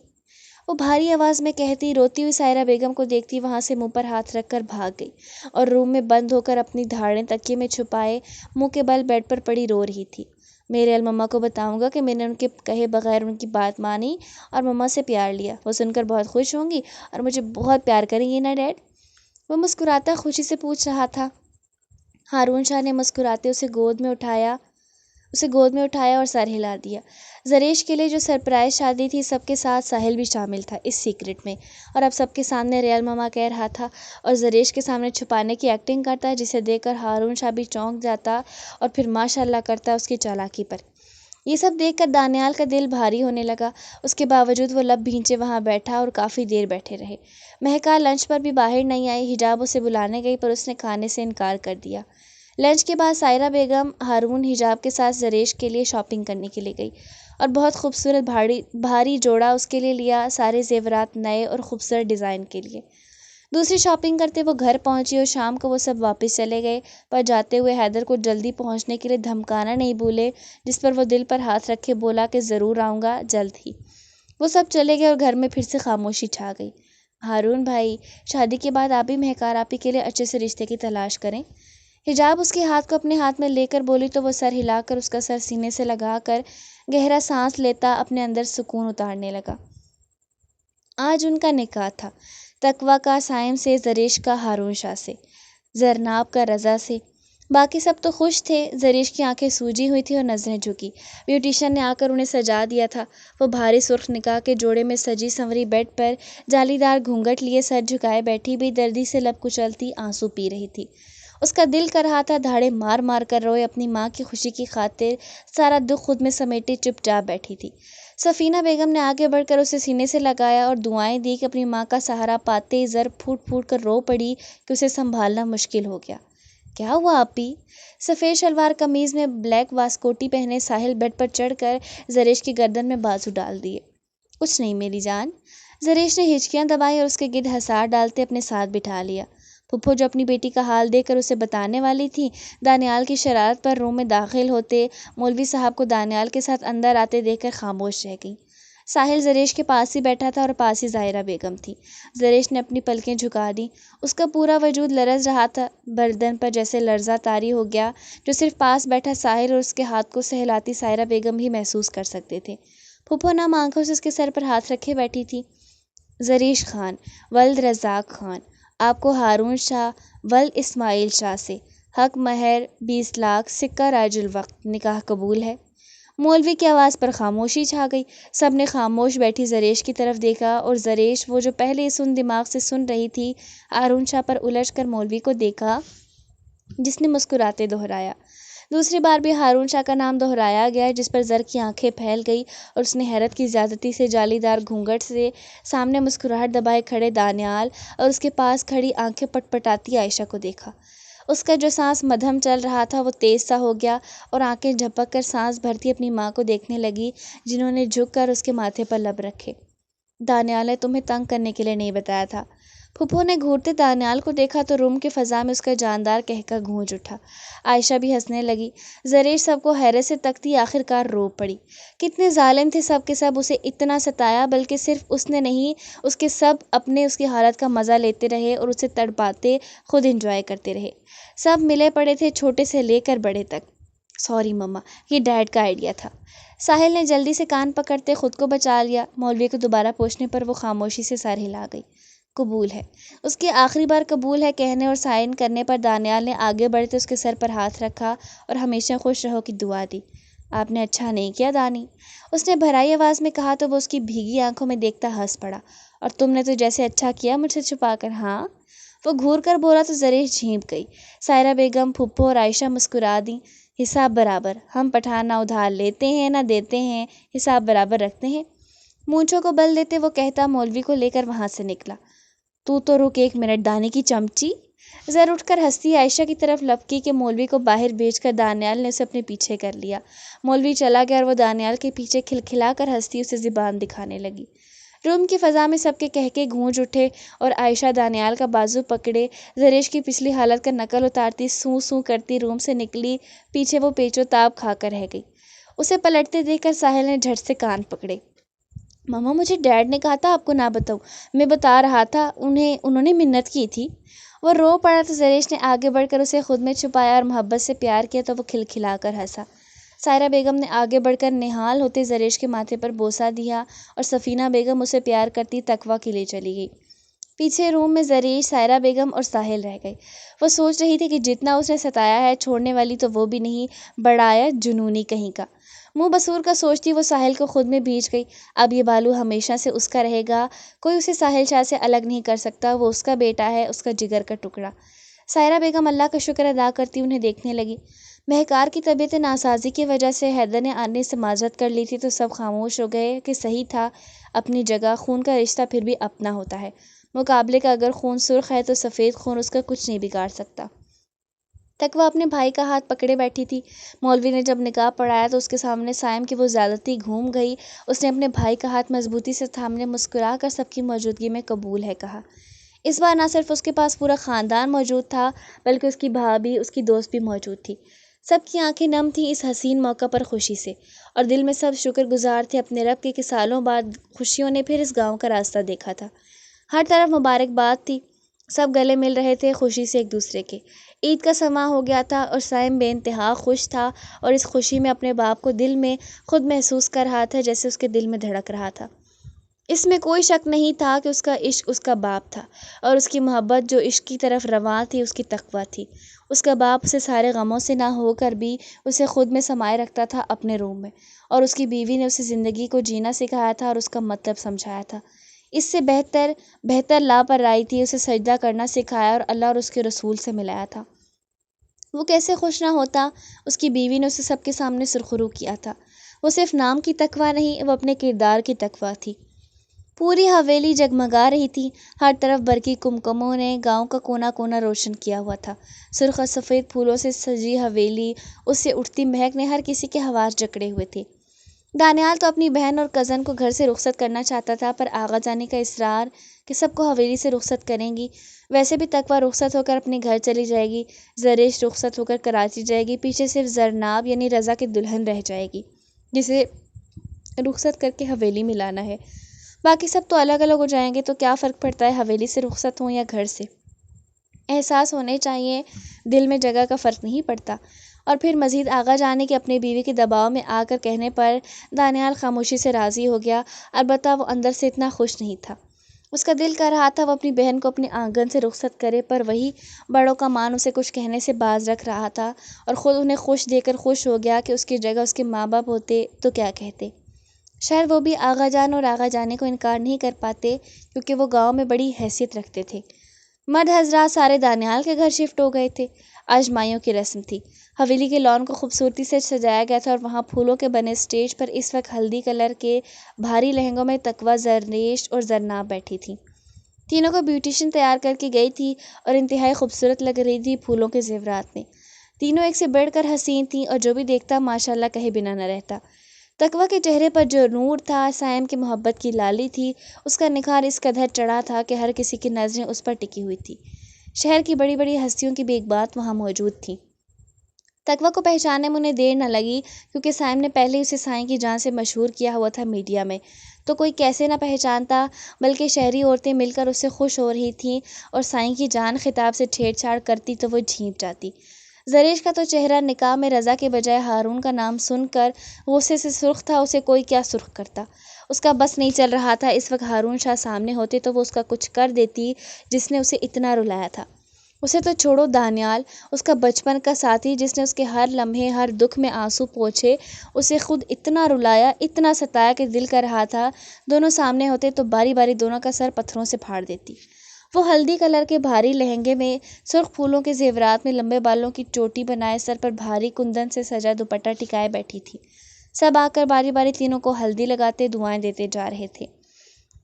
وہ بھاری آواز میں کہتی روتی ہوئی سائرہ بیگم کو دیکھتی وہاں سے منہ پر ہاتھ رکھ کر بھاگ گئی اور روم میں بند ہو کر اپنی دھاڑیں تکیے میں چھپائے منہ کے بل بیڈ پر پڑی رو رہی تھی۔ میرے مما کو بتاؤں گا کہ میں نے ان کے کہے بغیر ان کی بات مانی اور مما سے پیار لیا، وہ سن کر بہت خوش ہوں گی اور مجھے بہت پیار کریں گی نا ڈیڈ؟ وہ مسکراتا خوشی سے پوچھ رہا تھا۔ ہارون شاہ نے مسکراتے اسے گود میں اٹھایا، اسے گود میں اٹھایا اور سر ہلا دیا۔ زریش کے لیے جو سرپرائز شادی تھی، سب کے ساتھ ساحل بھی شامل تھا اس سیکرٹ میں، اور اب سب کے سامنے ریال ماما کہہ رہا تھا اور زریش کے سامنے چھپانے کی ایکٹنگ کرتا، جسے دیکھ کر ہارون شاہ بھی چونک جاتا اور پھر ماشاء اللہ کرتا اس کی چالاکی پر۔ یہ سب دیکھ کر دانیال کا دل بھاری ہونے لگا۔ اس کے باوجود وہ لب بھینچے وہاں بیٹھا اور کافی دیر بیٹھے رہے۔ مہکا لنچ پر بھی باہر نہیں آئی۔ حجاب اسے بلانے گئی پر اس نے کھانے سے انکار کر دیا۔ لنچ کے بعد سائرہ بیگم ہارون حجاب کے ساتھ زریش کے لیے شاپنگ کرنے کے لیے گئی اور بہت خوبصورت بھاری جوڑا اس کے لیے لیا، سارے زیورات نئے اور خوبصورت ڈیزائن کے لیے۔ دوسری شاپنگ کرتے وہ گھر پہنچی اور شام کو وہ سب واپس چلے گئے، پر جاتے ہوئے حیدر کو جلدی پہنچنے کے لیے دھمکانا نہیں بھولے، جس پر وہ دل پر ہاتھ رکھے بولا کہ ضرور آؤں گا جلد ہی۔ وہ سب چلے گئے اور گھر میں پھر سے خاموشی چھا گئی۔ ہارون بھائی، شادی کے بعد آپ بھی مہکار آپی کے لیے اچھے سے رشتے کی تلاش کریں۔ حجاب اس کے ہاتھ کو اپنے ہاتھ میں لے کر بولی تو وہ سر ہلا کر اس کا سر سینے سے لگا کر گہرا سانس لیتا اپنے اندر سکون اتارنے لگا۔ آج ان کا نکاح تھا، تقویٰ کا سائم سے، زریش کا ہارون شاہ سے، زرناب کا رضا سے۔ باقی سب تو خوش تھے۔ زریش کی آنکھیں سوجی ہوئی تھی اور نظریں جھکی۔ بیوٹیشین نے آ کر انہیں سجا دیا تھا۔ وہ بھاری سرخ نکاح کے جوڑے میں سجی سنوری بیڈ پر جالی دار گھونگھٹ لیے سر جھکائے بیٹھی بھی دردی سے لب کچلتی آنسو پی رہی تھی۔ اس کا دل کر رہا تھا دھاڑے مار مار کر روئے، اپنی ماں کی خوشی کی خاطر سارا دکھ خود میں سمیٹے چپ چاپ بیٹھی تھی۔ سفینہ بیگم نے آگے بڑھ کر اسے سینے سے لگایا اور دعائیں دی کہ اپنی ماں کا سہارا پاتے زر پھوٹ پھوٹ کر رو پڑی کہ اسے سنبھالنا مشکل ہو گیا۔ کیا ہوا آپی؟ سفید شلوار قمیض میں بلیک واسکوٹی پہنے ساحل بیڈ پر چڑھ کر زریش کی گردن میں بازو ڈال دیے۔ کچھ نہیں میری جان۔ زریش نے ہچکیاں دبائی اور اس کے گرد ہنسار ڈالتے اپنے ساتھ بٹھا لیا۔ پھپھو جو اپنی بیٹی کا حال دیکھ کر اسے بتانے والی تھی، دانیال کی شرارت پر روم میں داخل ہوتے مولوی صاحب کو دانیال کے ساتھ اندر آتے دیکھ کر خاموش رہ گئی۔ ساحل زریش کے پاس ہی بیٹھا تھا اور پاس ہی ظاہرہ بیگم تھی۔ زریش نے اپنی پلکیں جھکا دیں۔ اس کا پورا وجود لرز رہا تھا، بدن پر جیسے لرزہ طاری ہو گیا، جو صرف پاس بیٹھا ساحل اور اس کے ہاتھ کو سہلاتی سائرہ بیگم ہی محسوس کر سکتے تھے۔ پھپھو نم آنکھوں سے اس کے سر پر ہاتھ رکھے بیٹھی تھی۔ زریش خان ولد رزاق خان، آپ کو ہارون شاہ ولد اسماعیل شاہ سے حق مہر 20 لاکھ سکہ راج الوقت، نکاح قبول ہے۔ مولوی کی آواز پر خاموشی چھا گئی۔ سب نے خاموش بیٹھی زریش کی طرف دیکھا اور زریش، وہ جو پہلے ہی سن دماغ سے سن رہی تھی، ہارون شاہ پر الجھ کر مولوی کو دیکھا، جس نے مسکراتے دہرایا۔ دوسری بار بھی ہارون شاہ کا نام دہرایا گیا، جس پر زر کی آنکھیں پھیل گئی اور اس نے حیرت کی زیادتی سے جالی دار گھونگھٹ سے سامنے مسکراہٹ دبائے کھڑے دانیال اور اس کے پاس کھڑی آنکھیں پٹ پٹاتی عائشہ کو دیکھا۔ اس کا جو سانس مدھم چل رہا تھا وہ تیز سا ہو گیا اور آنکھیں جھپک کر سانس بھرتی اپنی ماں کو دیکھنے لگی، جنہوں نے جھک کر اس کے ماتھے پر لب رکھے۔ دانیال نے تمہیں تنگ کرنے کے لیے نہیں بتایا تھا۔ پھپھو نے گھورتے دانیال کو دیکھا تو روم کے فضا میں اس کا جاندار قہقہ گونج اٹھا۔ عائشہ بھی ہنسنے لگی۔ زریش سب کو حیرت سے تکتی آخر کار رو پڑی۔ کتنے ظالم تھے سب کے سب، اسے اتنا ستایا، بلکہ صرف اس نے نہیں، اس کے سب اپنے اس کی حالت کا مزہ لیتے رہے اور اسے تڑپاتے خود انجوائے کرتے رہے۔ سب ملے پڑے تھے، چھوٹے سے لے کر بڑے تک۔ سوری مما، یہ ڈیڈ کا آئیڈیا تھا۔ ساحل نے جلدی سے کان پکڑتے خود کو بچا لیا۔ مولوی کو دوبارہ پوچھنے پر وہ خاموشی سے سر ہلا گئی۔ قبول ہے۔ اس کے آخری بار قبول ہے کہنے اور سائن کرنے پر دانیال نے آگے بڑھتے اس کے سر پر ہاتھ رکھا اور ہمیشہ خوش رہو کی دعا دی۔ آپ نے اچھا نہیں کیا دانی، اس نے بھرائی آواز میں کہا تو وہ اس کی بھیگی آنکھوں میں دیکھتا ہنس پڑا۔ اور تم نے تو جیسے اچھا کیا مجھ سے چھپا کر، ہاں؟ وہ گھور کر بولا تو زریش جھینپ گئی۔ سائرہ بیگم، پھپھو اور عائشہ مسکرا دیں۔ حساب برابر، ہم پٹھان نہ ادھار لیتے ہیں نہ دیتے ہیں، حساب برابر رکھتے ہیں۔ مونچھوں کو بل دیتے وہ کہتا مولوی کو لے کر وہاں سے نکلا۔ تو رک 1 منٹ دانی کی چمچی۔ زر اٹھ کر ہنستی عائشہ کی طرف لپکی کہ مولوی کو باہر بھیج کر دانیال نے اسے اپنے پیچھے کر لیا۔ مولوی چلا گیا اور وہ دانیال کے پیچھے کھلکھلا کر ہنستی اسے زبان دکھانے لگی۔ روم کی فضا میں سب کے کہکے گونج اٹھے اور عائشہ دانیال کا بازو پکڑے زریش کی پچھلی حالت کا نقل اتارتی سوں سوں کرتی روم سے نکلی۔ پیچھے وہ پیچو تاب کھا کر رہ گئی۔ اسے پلٹتے دیکھ کر ساحل نے جھٹ سے کان پکڑے۔ ماما، مجھے ڈیڈ نے کہا تھا آپ کو نہ بتاؤں، میں بتا رہا تھا، انہوں نے منت کی تھی۔ وہ رو پڑا تو زریش نے آگے بڑھ کر اسے خود میں چھپایا اور محبت سے پیار کیا تو وہ کھلکھلا کر ہنسا۔ سائرہ بیگم نے آگے بڑھ کر نہال ہوتے زریش کے ماتھے پر بوسہ دیا اور سفینہ بیگم اسے پیار کرتی تقویٰ کے لیے چلی گئی۔ پیچھے روم میں زریش، سائرہ بیگم اور ساحل رہ گئی۔ وہ سوچ رہی تھی کہ جتنا اس نے ستایا ہے، چھوڑنے والی تو وہ بھی نہیں، بڑایا جنونی کہیں کا۔ منہ بسور کا سوچتی وہ ساحل کو خود میں بھیج گئی۔ اب یہ بالو ہمیشہ سے اس کا رہے گا، کوئی اسے ساحل شاہ سے الگ نہیں کر سکتا، وہ اس کا بیٹا ہے، اس کا جگر کا ٹکڑا۔ سائرہ بیگم اللہ کا شکر ادا کرتی انہیں دیکھنے لگی۔ مہکار کی طبیعت ناسازی کی وجہ سے حیدر نے آنے سے معذرت کر لی تھی تو سب خاموش ہو گئے کہ صحیح تھا، اپنی جگہ خون کا رشتہ پھر بھی اپنا ہوتا ہے، مقابلے کا اگر خون سرخ ہے تو سفید خون اس کا کچھ نہیں بگاڑ سکتا۔ تقویٰ اپنے بھائی کا ہاتھ پکڑے بیٹھی تھی۔ مولوی نے جب نقاب پڑھایا تو اس کے سامنے سائم کی وہ زیادتی گھوم گئی۔ اس نے اپنے بھائی کا ہاتھ مضبوطی سے تھامنے مسکرا کر سب کی موجودگی میں قبول ہے کہا۔ اس بار نہ صرف اس کے پاس پورا خاندان موجود تھا بلکہ اس کی بھابھی، اس کی دوست بھی موجود تھی۔ سب کی آنکھیں نم تھیں اس حسین موقع پر خوشی سے، اور دل میں سب شکر گزار تھے اپنے رب کے کہ سالوں بعد خوشیوں نے پھر اس گاؤں کا راستہ دیکھا تھا۔ ہر طرف مبارکباد تھی، سب گلے مل رہے تھے خوشی سے ایک دوسرے کے۔ عید کا سماں ہو گیا تھا اور سائم بے انتہا خوش تھا اور اس خوشی میں اپنے باپ کو دل میں خود محسوس کر رہا تھا جیسے اس کے دل میں دھڑک رہا تھا۔ اس میں کوئی شک نہیں تھا کہ اس کا عشق اس کا باپ تھا، اور اس کی محبت جو عشق کی طرف رواں تھی اس کی تقویٰ تھی۔ اس کا باپ اسے سارے غموں سے نہ ہو کر بھی اسے خود میں سمائے رکھتا تھا اپنے روم میں، اور اس کی بیوی نے اسے زندگی کو جینا سکھایا تھا اور اس کا مطلب سمجھایا تھا۔ اس سے بہتر لاپرواہی تھی، اسے سجدہ کرنا سکھایا اور اللہ اور اس کے رسول سے ملایا تھا۔ وہ کیسے خوش نہ ہوتا، اس کی بیوی نے اسے سب کے سامنے سرخرو کیا تھا۔ وہ صرف نام کی تقویٰ نہیں، وہ اپنے کردار کی تقویٰ تھی۔ پوری حویلی جگمگا رہی تھی، ہر طرف برقی کمکموں نے گاؤں کا کونا کونا روشن کیا ہوا تھا۔ سرخ اور سفید پھولوں سے سجی حویلی، اس سے اٹھتی مہک نے ہر کسی کے حواس جکڑے ہوئے تھے۔ دانیال تو اپنی بہن اور کزن کو گھر سے رخصت کرنا چاہتا تھا، پر آغا جانے کا اصرار کہ سب کو حویلی سے رخصت کریں گی۔ ویسے بھی تقویٰ رخصت ہو کر اپنے گھر چلی جائے گی، زریش رخصت ہو کر کراچی جائے گی، پیچھے صرف زرناب یعنی رضا کی دلہن رہ جائے گی جسے رخصت کر کے حویلی میں لانا ہے۔ باقی سب تو الگ الگ ہو جائیں گے، تو کیا فرق پڑتا ہے حویلی سے رخصت ہوں یا گھر سے؟ احساس ہونے چاہیے، دل میں جگہ کا فرق نہیں پڑتا۔ اور پھر مزید آغا جانے کے اپنی بیوی کے دباؤ میں آ کر کہنے پر دانیال خاموشی سے راضی ہو گیا، البتہ وہ اندر سے اتنا خوش نہیں تھا۔ اس کا دل کر رہا تھا وہ اپنی بہن کو اپنے آنگن سے رخصت کرے، پر وہی بڑوں کا مان اسے کچھ کہنے سے باز رکھ رہا تھا، اور خود انہیں خوش دیکھ کر خوش ہو گیا کہ اس کی جگہ اس کے ماں باپ ہوتے تو کیا کہتے۔ شاید وہ بھی آغا جان اور آغا جانے کو انکار نہیں کر پاتے، کیونکہ وہ گاؤں میں بڑی حیثیت رکھتے تھے۔ مرد حضرات سارے دانیال کے گھر شفٹ ہو گئے تھے۔ آج مائیوں کی رسم تھی۔ حویلی کے لان کو خوبصورتی سے سجایا گیا تھا اور وہاں پھولوں کے بنے اسٹیج پر اس وقت ہلدی کلر کے بھاری لہنگوں میں تقویٰ، زریش اور زرناب بیٹھی تھیں۔ تینوں کو بیوٹیشین تیار کر کے گئی تھی اور انتہائی خوبصورت لگ رہی تھی پھولوں کے زیورات میں۔ تینوں ایک سے بڑھ کر حسین تھیں اور جو بھی دیکھتا ماشاءاللہ کہے بنا نہ رہتا۔ تقویٰ کے چہرے پر جو نور تھا، سائم کی محبت کی لالی تھی، اس کا نکھار اس قدر چڑھا تھا کہ ہر کسی کی نظریں اس پر ٹکی ہوئی تھی۔ شہر کی بڑی بڑی ہستیوں کی بھی ایک بات وہاں موجود تھی۔ تقویٰ کو پہچاننے میں انہیں دیر نہ لگی، کیونکہ سائم نے پہلے اسے سائیں کی جان سے مشہور کیا ہوا تھا میڈیا میں، تو کوئی کیسے نہ پہچانتا، بلکہ شہری عورتیں مل کر اس سے خوش ہو رہی تھیں، اور سائیں کی جان خطاب سے چھیڑ چھاڑ کرتی تو وہ جھینک جاتی۔ زریش کا تو چہرہ نکاح میں رضا کے بجائے ہارون کا نام سن کر غصے سے سرخ تھا، اسے کوئی کیا سرخ کرتا۔ اس کا بس نہیں چل رہا تھا، اس وقت ہارون شاہ سامنے ہوتے تو وہ اس کا کچھ کر دیتی جس نے اسے اتنا رلایا تھا۔ اسے تو چھوڑو، دانیال، اس کا بچپن کا ساتھی جس نے اس کے ہر لمحے، ہر دکھ میں آنسو پوچھے، اسے خود اتنا رلایا، اتنا ستایا کہ دل کر رہا تھا دونوں سامنے ہوتے تو باری باری دونوں کا سر پتھروں سے پھاڑ دیتی۔ وہ ہلدی کلر کے بھاری لہنگے میں، سرخ پھولوں کے زیورات میں، لمبے بالوں کی چوٹی بنائے، سر پر بھاری کندن سے سجا دوپٹہ ٹکائے بیٹھی تھی۔ سب آ کر باری باری تینوں کو ہلدی لگاتے، دعائیں دیتے جا رہے تھے۔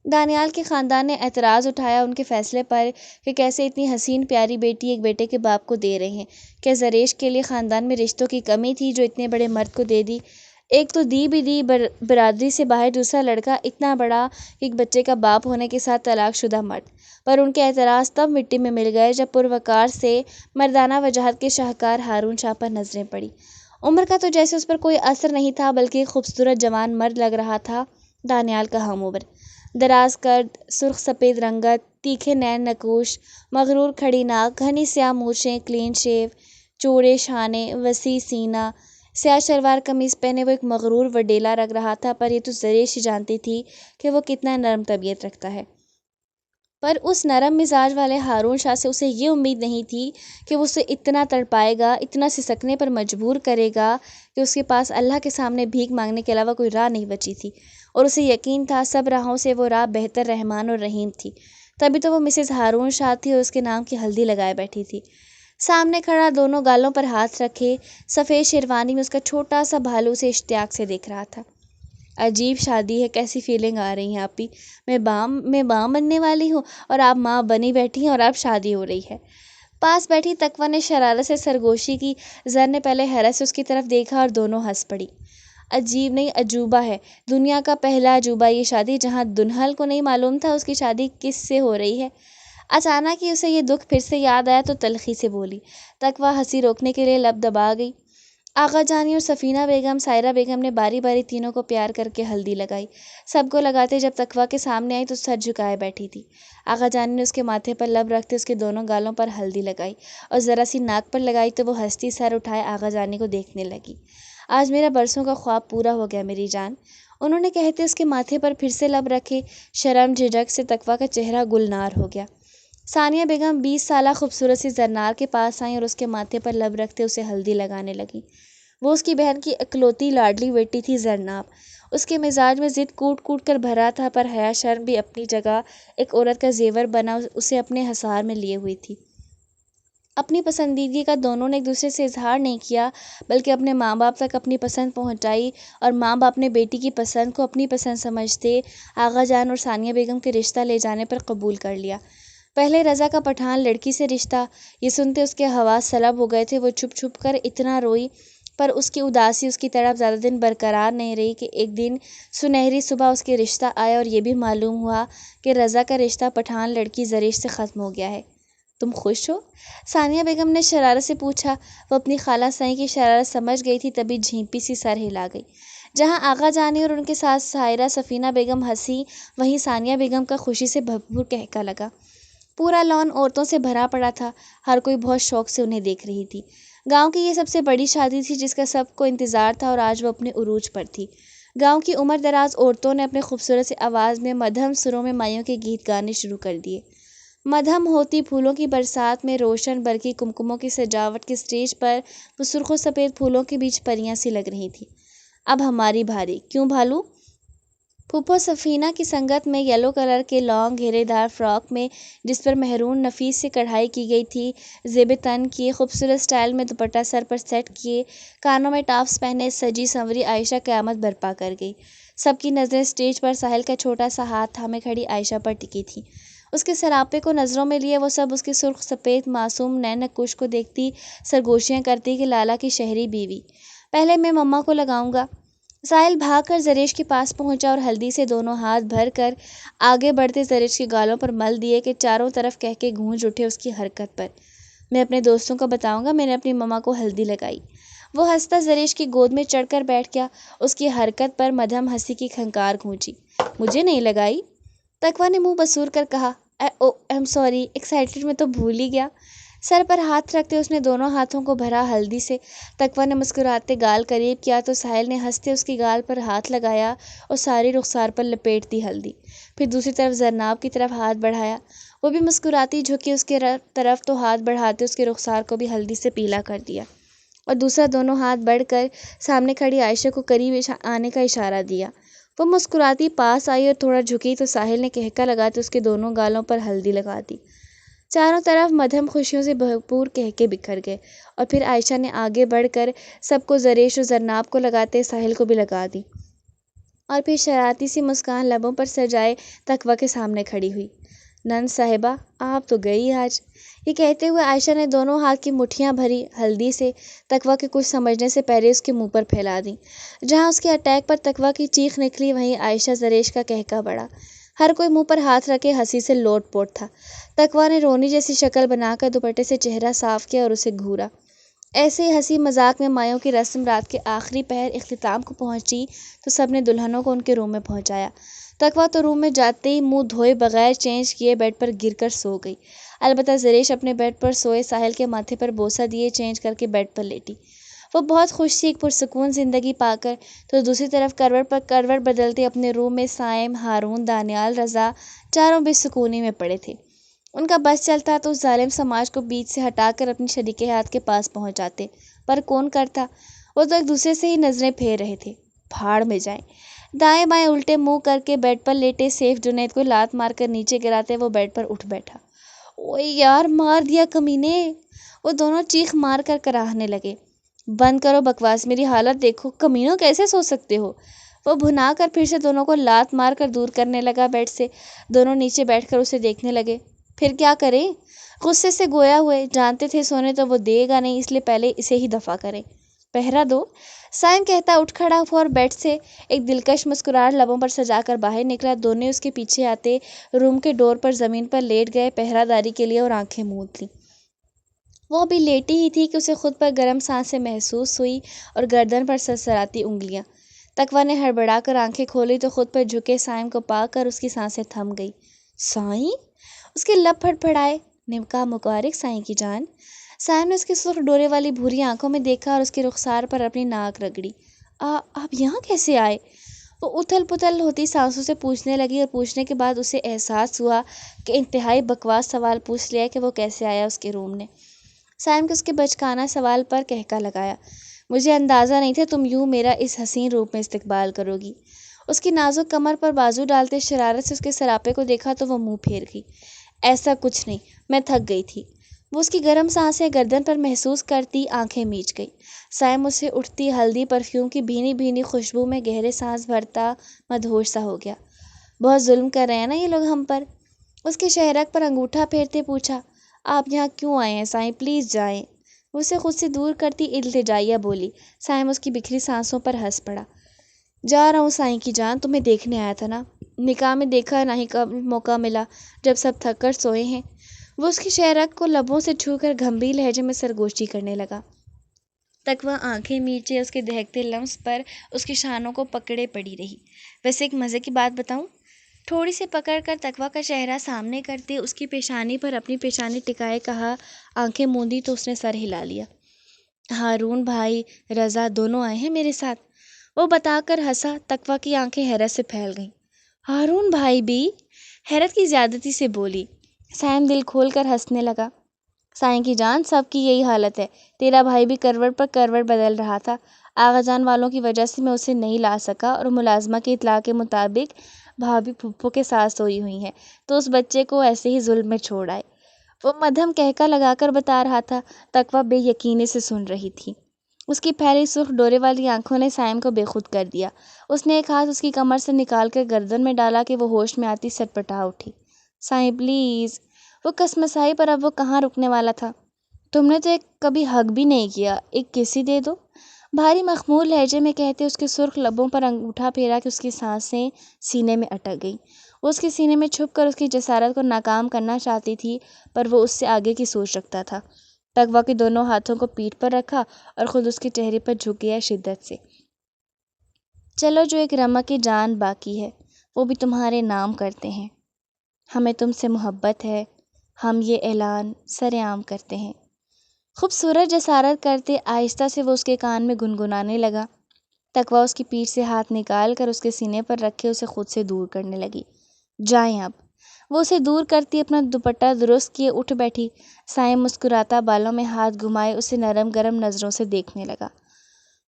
دانیال کے خاندان نے اعتراض اٹھایا ان کے فیصلے پر کہ کیسے اتنی حسین پیاری بیٹی ایک بیٹے کے باپ کو دے رہے ہیں۔ کیا زریش کے لیے خاندان میں رشتوں کی کمی تھی جو اتنے بڑے مرد کو دے دی؟ ایک تو دی بھی دی برادری سے باہر، دوسرا لڑکا اتنا بڑا ایک بچے کا باپ ہونے کے ساتھ طلاق شدہ مرد۔ پر ان کے اعتراض تب مٹی میں مل گئے جب پروقار سے مردانہ وجاہت کے شاہکار ہارون شاہ پر نظریں پڑی۔ عمر کا تو جیسے اس پر کوئی اثر نہیں تھا، بلکہ ایک خوبصورت جوان مرد لگ رہا تھا، دانیال کا ہم عمر۔ دراز قد، سرخ سفید رنگت، تیکھے نین نقوش، مغرور کھڑی ناک، گھنی سیاہ مونچھیں، کلین شیو، چوڑے شانے، وسیع سینہ، سیاہ شلوار قمیض پہنے وہ ایک مغرور وڈیلا لگ رہا تھا، پر یہ تو زریش ہی جانتی تھی کہ وہ کتنا نرم طبیعت رکھتا ہے۔ پر اس نرم مزاج والے ہارون شاہ سے اسے یہ امید نہیں تھی کہ وہ اسے اتنا تڑپائے گا، اتنا سسکنے پر مجبور کرے گا کہ اس کے پاس اللہ کے سامنے بھیک مانگنے کے علاوہ کوئی راہ نہیں بچی تھی، اور اسے یقین تھا سب راہوں سے وہ راہ بہتر، رحمان اور رحیم تھی۔ تبھی تو وہ مسز ہارون شاہ تھی اور اس کے نام کی ہلدی لگائے بیٹھی تھی۔ سامنے کھڑا، دونوں گالوں پر ہاتھ رکھے، سفید شیروانی میں اس کا چھوٹا سا بھالو اسے اشتیاق سے دیکھ رہا تھا۔ عجیب شادی ہے، کیسی فیلنگ آ رہی ہیں آپی؟ میں ماں بننے والی ہوں اور آپ ماں بنی بیٹھی ہیں، اور اب شادی ہو رہی ہے۔ پاس بیٹھی تقویٰ نے شرارت سے سرگوشی کی۔ زر نے پہلے حیرت سے اس کی طرف دیکھا اور دونوں ہنس پڑی۔ عجیب نہیں، عجوبہ ہے، دنیا کا پہلا عجوبہ یہ شادی، جہاں دلہن کو نہیں معلوم تھا اس کی شادی کس سے ہو رہی ہے۔ اچانک ہی اسے یہ دکھ پھر سے یاد آیا تو تلخی سے بولی۔ تقویٰ ہنسی روکنے کے لیے لب دبا گئی۔ آغا جانی اور سفینہ بیگم، سائرہ بیگم نے باری باری تینوں کو پیار کر کے ہلدی لگائی۔ سب کو لگاتے جب تقویٰ کے سامنے آئی تو سر جھکائے بیٹھی تھی۔ آغا جانی نے اس کے ماتھے پر لب رکھتے اس کے دونوں گالوں پر ہلدی لگائی، اور ذرا سی ناک پر لگائی تو وہ ہنستی سر اٹھائے آغا جانی کو دیکھنے لگی۔ آج میرا برسوں کا خواب پورا ہو گیا میری جان، انہوں نے کہتے اس کے ماتھے پر پھر سے لب رکھے۔ شرم جھجک سے تقویٰ کا چہرہ گلنار ہو گیا۔ ثانیہ بیگم 20 سالہ خوبصورت سی زرنار کے پاس آئیں اور اس کے ماتھے پر لب رکھتے اسے ہلدی لگانے لگیں۔ وہ اس کی بہن کی اکلوتی لاڈلی بیٹی تھی زرناب۔ اس کے مزاج میں ضد کوٹ کوٹ کر بھرا تھا، پر حیا شرم بھی اپنی جگہ ایک عورت کا زیور بنا اسے اپنے حصار میں لیے ہوئی تھی۔ اپنی پسندیدگی کا دونوں نے ایک دوسرے سے اظہار نہیں کیا، بلکہ اپنے ماں باپ تک اپنی پسند پہنچائی، اور ماں باپ نے بیٹی کی پسند کو اپنی پسند سمجھتے آغا جان اور ثانیہ بیگم کے رشتہ لے جانے پر قبول کر لیا۔ پہلے رضا کا پٹھان لڑکی سے رشتہ، یہ سنتے اس کے حواس سلب ہو گئے تھے۔ وہ چھپ چھپ کر اتنا روئی، پر اس کی اداسی، اس کی تڑپ زیادہ دن برقرار نہیں رہی کہ ایک دن سنہری صبح اس کے رشتہ آیا اور یہ بھی معلوم ہوا کہ رضا کا رشتہ پٹھان لڑکی زریش سے ختم ہو گیا ہے۔ تم خوش ہو؟ ثانیہ بیگم نے شرارت سے پوچھا۔ وہ اپنی خالہ سائیں کی شرارت سمجھ گئی تھی، تبھی جھیپی سی سر ہلا گئی۔ جہاں آغا جانی اور ان کے ساتھ سائرہ سفینہ بیگم ہنسی، وہیں ثانیہ بیگم کا خوشی سے بھرپور قہقہ لگا۔ پورا لان عورتوں سے بھرا پڑا تھا، ہر کوئی بہت شوق سے انہیں دیکھ رہی تھی۔ گاؤں کی یہ سب سے بڑی شادی تھی جس کا سب کو انتظار تھا، اور آج وہ اپنے عروج پر تھی۔ گاؤں کی عمر دراز عورتوں نے اپنے خوبصورت سی آواز میں مدھم سروں میں مائیوں کے گیت گانے شروع کر دیے۔ مدھم ہوتی پھولوں کی برسات میں روشن برقی کمکموں کی سجاوٹ کے اسٹیج پر وہ سرخ و سفید پھولوں کے بیچ پریاں سی لگ رہی تھیں۔ اب ہماری بھاری، کیوں بھالو؟ پھوپھو سفینہ کی سنگت میں یلو کلر کے لانگ گھیرے دار فراک میں، جس پر مہرون نفیس سے کڑھائی کی گئی تھی، زیب تن کیے، خوبصورت سٹائل میں دوپٹہ سر پر سیٹ کیے، کانوں میں ٹاپس پہنے سجی سنوری عائشہ قیامت برپا کر گئی۔ سب کی نظریں اسٹیج پر ساحل کا چھوٹا سا ہاتھ تھامے کھڑی عائشہ پر ٹکی تھیں۔ اس کے سراپے کو نظروں میں لیے وہ سب اس کے سرخ سفید معصوم نین نقوش کو دیکھتی، سرگوشیاں کرتی کہ لالا کی شہری بیوی، پہلے میں مما کو لگاؤں گا۔ ساحل بھاگ کر زریش کے پاس پہنچا اور ہلدی سے دونوں ہاتھ بھر کر آگے بڑھتے زریش کے گالوں پر مل دیے کہ چاروں طرف کہہ کے گونج اٹھے اس کی حرکت پر۔ میں اپنے دوستوں کو بتاؤں گا میں نے اپنی مما کو ہلدی لگائی۔ وہ ہنستا زریش کی گود میں چڑھ کر بیٹھ گیا۔ اس کی حرکت پر مدھم ہنسی کی کھنکار گونجی۔ مجھے نہیں لگائی؟ تقویٰ نے منہ بسور کر کہا۔ ایم سوری، ایکسائٹیڈ میں تو بھول ہی گیا۔ سر پر ہاتھ رکھتے اس نے دونوں ہاتھوں کو بھرا ہلدی سے۔ تقویٰ نے مسکراتے گال قریب کیا تو ساحل نے ہنستے اس کی گال پر ہاتھ لگایا اور ساری رخسار پر لپیٹ دی ہلدی۔ پھر دوسری طرف زرناب کی طرف ہاتھ بڑھایا، وہ بھی مسکراتی جھکی اس کے طرف تو ہاتھ بڑھاتے اس کے رخسار کو بھی ہلدی سے پیلا کر دیا، اور دوسرا دونوں ہاتھ بڑھ کر سامنے کھڑی عائشہ کو قریب آنے کا اشارہ دیا۔ وہ مسکراتی پاس آئی اور تھوڑا جھکی تو ساحل نے کہکا لگاتے اس کے دونوں گالوں پر ہلدی لگا دی۔ چاروں طرف مدھم خوشیوں سے بھرپور کہکے بکھر گئے، اور پھر عائشہ نے آگے بڑھ کر سب کو زریش اور زرناب کو لگاتے ساحل کو بھی لگا دی، اور پھر شرارتی سی مسکان لبوں پر سجائے تقویٰ کے سامنے کھڑی ہوئی۔ نند صاحبہ آپ تو گئی آج، یہ کہتے ہوئے عائشہ نے دونوں ہاتھ کی مٹھیاں بھری ہلدی سے تقویٰ کے کچھ سمجھنے سے پہلے اس کے منہ پر پھیلا دیں۔ جہاں اس کے اٹیک پر تقویٰ کی چیخ نکلی، وہیں عائشہ زریش کا کہکا بڑھا۔ ہر کوئی منہ پر ہاتھ رکھے ہنسی سے لوٹ پوٹ تھا۔ تقویٰ نے رونی جیسی شکل بنا کر دوپٹے سے چہرہ صاف کیا اور اسے گھورا۔ ایسے ہی ہنسی مذاق میں مایوں کی رسم رات کے آخری پہر اختتام کو پہنچی تو سب نے دلہنوں کو ان کے روم میں پہنچایا۔ تقویٰ تو روم میں جاتے ہی منہ دھوئے بغیر چینج کیے بیڈ پر گر کر سو گئی۔ البتہ زریش اپنے بیڈ پر سوئے ساحل کے ماتھے پر بوسہ دیے چینج کر کے بیڈ پر لیٹی۔ وہ بہت خوش تھی ایک پرسکون زندگی پا کر، تو دوسری طرف کروٹ پر کروٹ بدلتے اپنے روم میں سائم، ہارون، دانیال، رضا چاروں بے سکونی میں پڑے تھے۔ ان کا بس چلتا تو اس ظالم سماج کو بیچ سے ہٹا کر اپنی شریک حیات کے پاس پہنچ جاتے، پر کون کرتا؟ وہ تو ایک دوسرے سے ہی نظریں پھیر رہے تھے۔ بھاڑ میں جائیں۔ دائیں بائیں الٹے منہ کر کے بیڈ پر لیٹے سیف جنید کو لات مار کر نیچے گراتے وہ بیڈ پر اٹھ بیٹھا۔ اوئے یار، مار دیا کمینے! وہ دونوں چیخ مار کر کراہنے لگے۔ بند کرو بکواس، میری حالت دیکھو، کمینوں کیسے سو سکتے ہو؟ وہ بھنا کر پھر سے دونوں کو لات مار کر دور کرنے لگا بیڈ سے۔ دونوں نیچے بیٹھ کر اسے دیکھنے لگے۔ پھر کیا کریں؟ غصے سے گویا ہوئے، جانتے تھے سونے تو وہ دے گا نہیں، اس لیے پہلے اسے ہی دفع کریں۔ پہرا دو، سائم کہتا اٹھ کھڑا ہوا اور بیڈ سے ایک دلکش مسکراہٹ لبوں پر سجا کر باہر نکلا۔ دونوں اس کے پیچھے آتے روم کے ڈور پر زمین پر لیٹ گئے پہرا داری کے لیے اور آنکھیں موند لیں۔ وہ ابھی لیٹی ہی تھی کہ اسے خود پر گرم سانسیں محسوس ہوئی اور گردن پر سرسراتی انگلیاں۔ تقویٰ نے ہڑبڑا کر آنکھیں کھولی تو خود پر جھکے سائم کو پا کر اس کی سانسیں تھم گئی۔ سائیں؟ اس کے لب پھڑپھڑائے۔ نمکا مبارک سائیں کی جان۔ سائم نے اس کی سرخ ڈورے والی بھوری آنکھوں میں دیکھا اور اس کے رخسار پر اپنی ناک رگڑی۔ آپ یہاں کیسے آئے؟ وہ اتھل پتھل ہوتی سانسوں سے پوچھنے لگی اور پوچھنے کے بعد اسے احساس ہوا کہ انتہائی بکواس سوال پوچھ لیا کہ وہ کیسے آیا اس کے روم نے۔ سائم کے اس کے بچکانہ سوال پر کہکا لگایا۔ مجھے اندازہ نہیں تھا تم یوں میرا اس حسین روپ میں استقبال کرو گی۔ اس کی نازک کمر پر بازو ڈالتے شرارت سے اس کے سراپے کو دیکھا تو وہ منہ پھیر گئی۔ ایسا کچھ نہیں، میں تھک گئی تھی۔ وہ اس کی گرم سانسیں گردن پر محسوس کرتی آنکھیں میچ گئی۔ سائم اسے اٹھتی ہلدی پرفیوم کی بھینی بھینی خوشبو میں گہرے سانس بھرتا مدہوش سا ہو گیا۔ بہت ظلم کر رہے ہیں نا یہ لوگ ہم پر؟ اس کے شہرک پر انگوٹھا پھیرتے پوچھا۔ آپ یہاں کیوں آئے ہیں سائیں؟ پلیز جائیں۔ وہ اسے خود سے دور کرتی التجائیہ بولی۔ سائم اس کی بکھری سانسوں پر ہنس پڑا۔ جا رہا ہوں سائیں کی جان، تمہیں دیکھنے آیا تھا نا؟ نکاح میں دیکھا نہ ہی کب موقع ملا جب سب تھک کر سوئے ہیں۔ وہ اس کی شہرک کو لبوں سے چھو کر گھمبیر لہجے میں سرگوشی کرنے لگا۔ تقویٰ آنکھیں میچے اس کے دہکتے لمس پر اس کی شانوں کو پکڑے پڑی رہی۔ ویسے ایک مزے کی بات بتاؤں؟ تھوڑی سی پکڑ کر تقویٰ کا چہرہ سامنے کرتے اس کی پیشانی پر اپنی پیشانی ٹکائے کہا۔ آنکھیں موندی تو اس نے سر ہلا لیا۔ ہارون بھائی، رضا دونوں آئے ہیں میرے ساتھ، وہ بتا کر ہنسا۔ تقویٰ کی آنکھیں حیرت سے پھیل گئیں۔ ہارون بھائی بھی؟ حیرت کی زیادتی سے بولی۔ سائم دل کھول کر ہنسنے لگا۔ سائیں کی جان، سب کی یہی حالت ہے۔ تیرا بھائی بھی کروٹ پر کروٹ بدل رہا تھا۔ آغا جان والوں کی وجہ سے میں اسے نہیں لا سکا اور ملازمہ کی اطلاع کے مطابق بھابھی پھپھو کے ساتھ سوئی ہوئی ہیں، تو اس بچے کو ایسے ہی ظلم میں چھوڑ آئے۔ وہ مدھم کہکا لگا کر بتا رہا تھا۔ تقویٰ بے یقینی سے سن رہی تھی۔ اس کی پھیلی سرخ ڈورے والی آنکھوں نے سائم کو بے خود کر دیا۔ اس نے ایک ہاتھ اس کی کمر سے نکال کر گردن میں ڈالا کہ وہ ہوش میں آتی سٹپٹا اٹھی۔ سائیں پلیز! وہ کسمسائی پر اب وہ کہاں رکنے والا تھا۔ تم نے تو ایک کبھی حق بھی نہیں کیا، ایک کس ہی دے دو، بھاری مخمور لہجے میں کہتے اس کے سرخ لبوں پر انگوٹھا پھیرا کہ اس کی سانسیں سینے میں اٹک گئیں۔ وہ اس کے سینے میں چھپ کر اس کی جسارت کو ناکام کرنا چاہتی تھی، پر وہ اس سے آگے کی سوچ رکھتا تھا۔ تقویٰ کے دونوں ہاتھوں کو پیٹھ پر رکھا اور خود اس کے چہرے پر جھک گیا شدت سے۔ چلو، جو ایک رمق جان باقی ہے وہ بھی تمہارے نام کرتے ہیں۔ ہمیں تم سے محبت ہے، ہم یہ اعلان سر عام کرتے ہیں۔ خوبصورت جسارت کرتے آہستہ سے وہ اس کے کان میں گنگنانے لگا۔ تقویٰ اس کی پیٹھ سے ہاتھ نکال کر اس کے سینے پر رکھے اسے خود سے دور کرنے لگی۔ جائیں اب۔ وہ اسے دور کرتی اپنا دوپٹہ درست کیے اٹھ بیٹھی۔ سائم مسکراتا بالوں میں ہاتھ گھمائے اسے نرم گرم نظروں سے دیکھنے لگا۔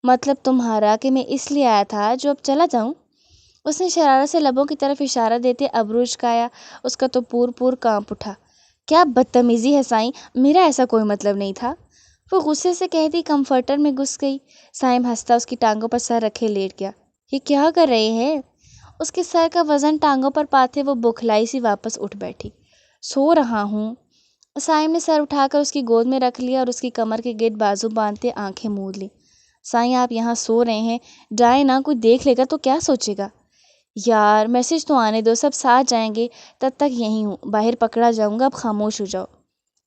مطلب تمہارا کہ میں اس لیے آیا تھا جو اب چلا جاؤں؟ اس نے شرارت سے لبوں کی طرف اشارہ دیتے ابرو چکایا۔ اس کا تو پور کانپ اٹھا۔ کیا بدتمیزی ہے سائیں، میرا ایسا کوئی مطلب نہیں تھا۔ وہ غصے سے کہتی کمفرٹر میں گھس گئی۔ سائم ہنستا اس کی ٹانگوں پر سر رکھے لیٹ گیا۔ یہ کیا کر رہے ہیں؟ اس کے سر کا وزن ٹانگوں پر پاتے وہ بوکھلائی سی واپس اٹھ بیٹھی۔ سو رہا ہوں۔ سائم نے سر اٹھا کر اس کی گود میں رکھ لیا اور اس کی کمر کے گرد بازو باندھتے آنکھیں موند لی۔ سائیں آپ یہاں سو رہے ہیں، جائیں نا، کوئی دیکھ لے گا تو کیا سوچے گا؟ یار میسج تو آنے دو، سب ساتھ جائیں گے، تب تک یہیں ہوں، باہر پکڑا جاؤں گا، اب خاموش ہو جاؤ۔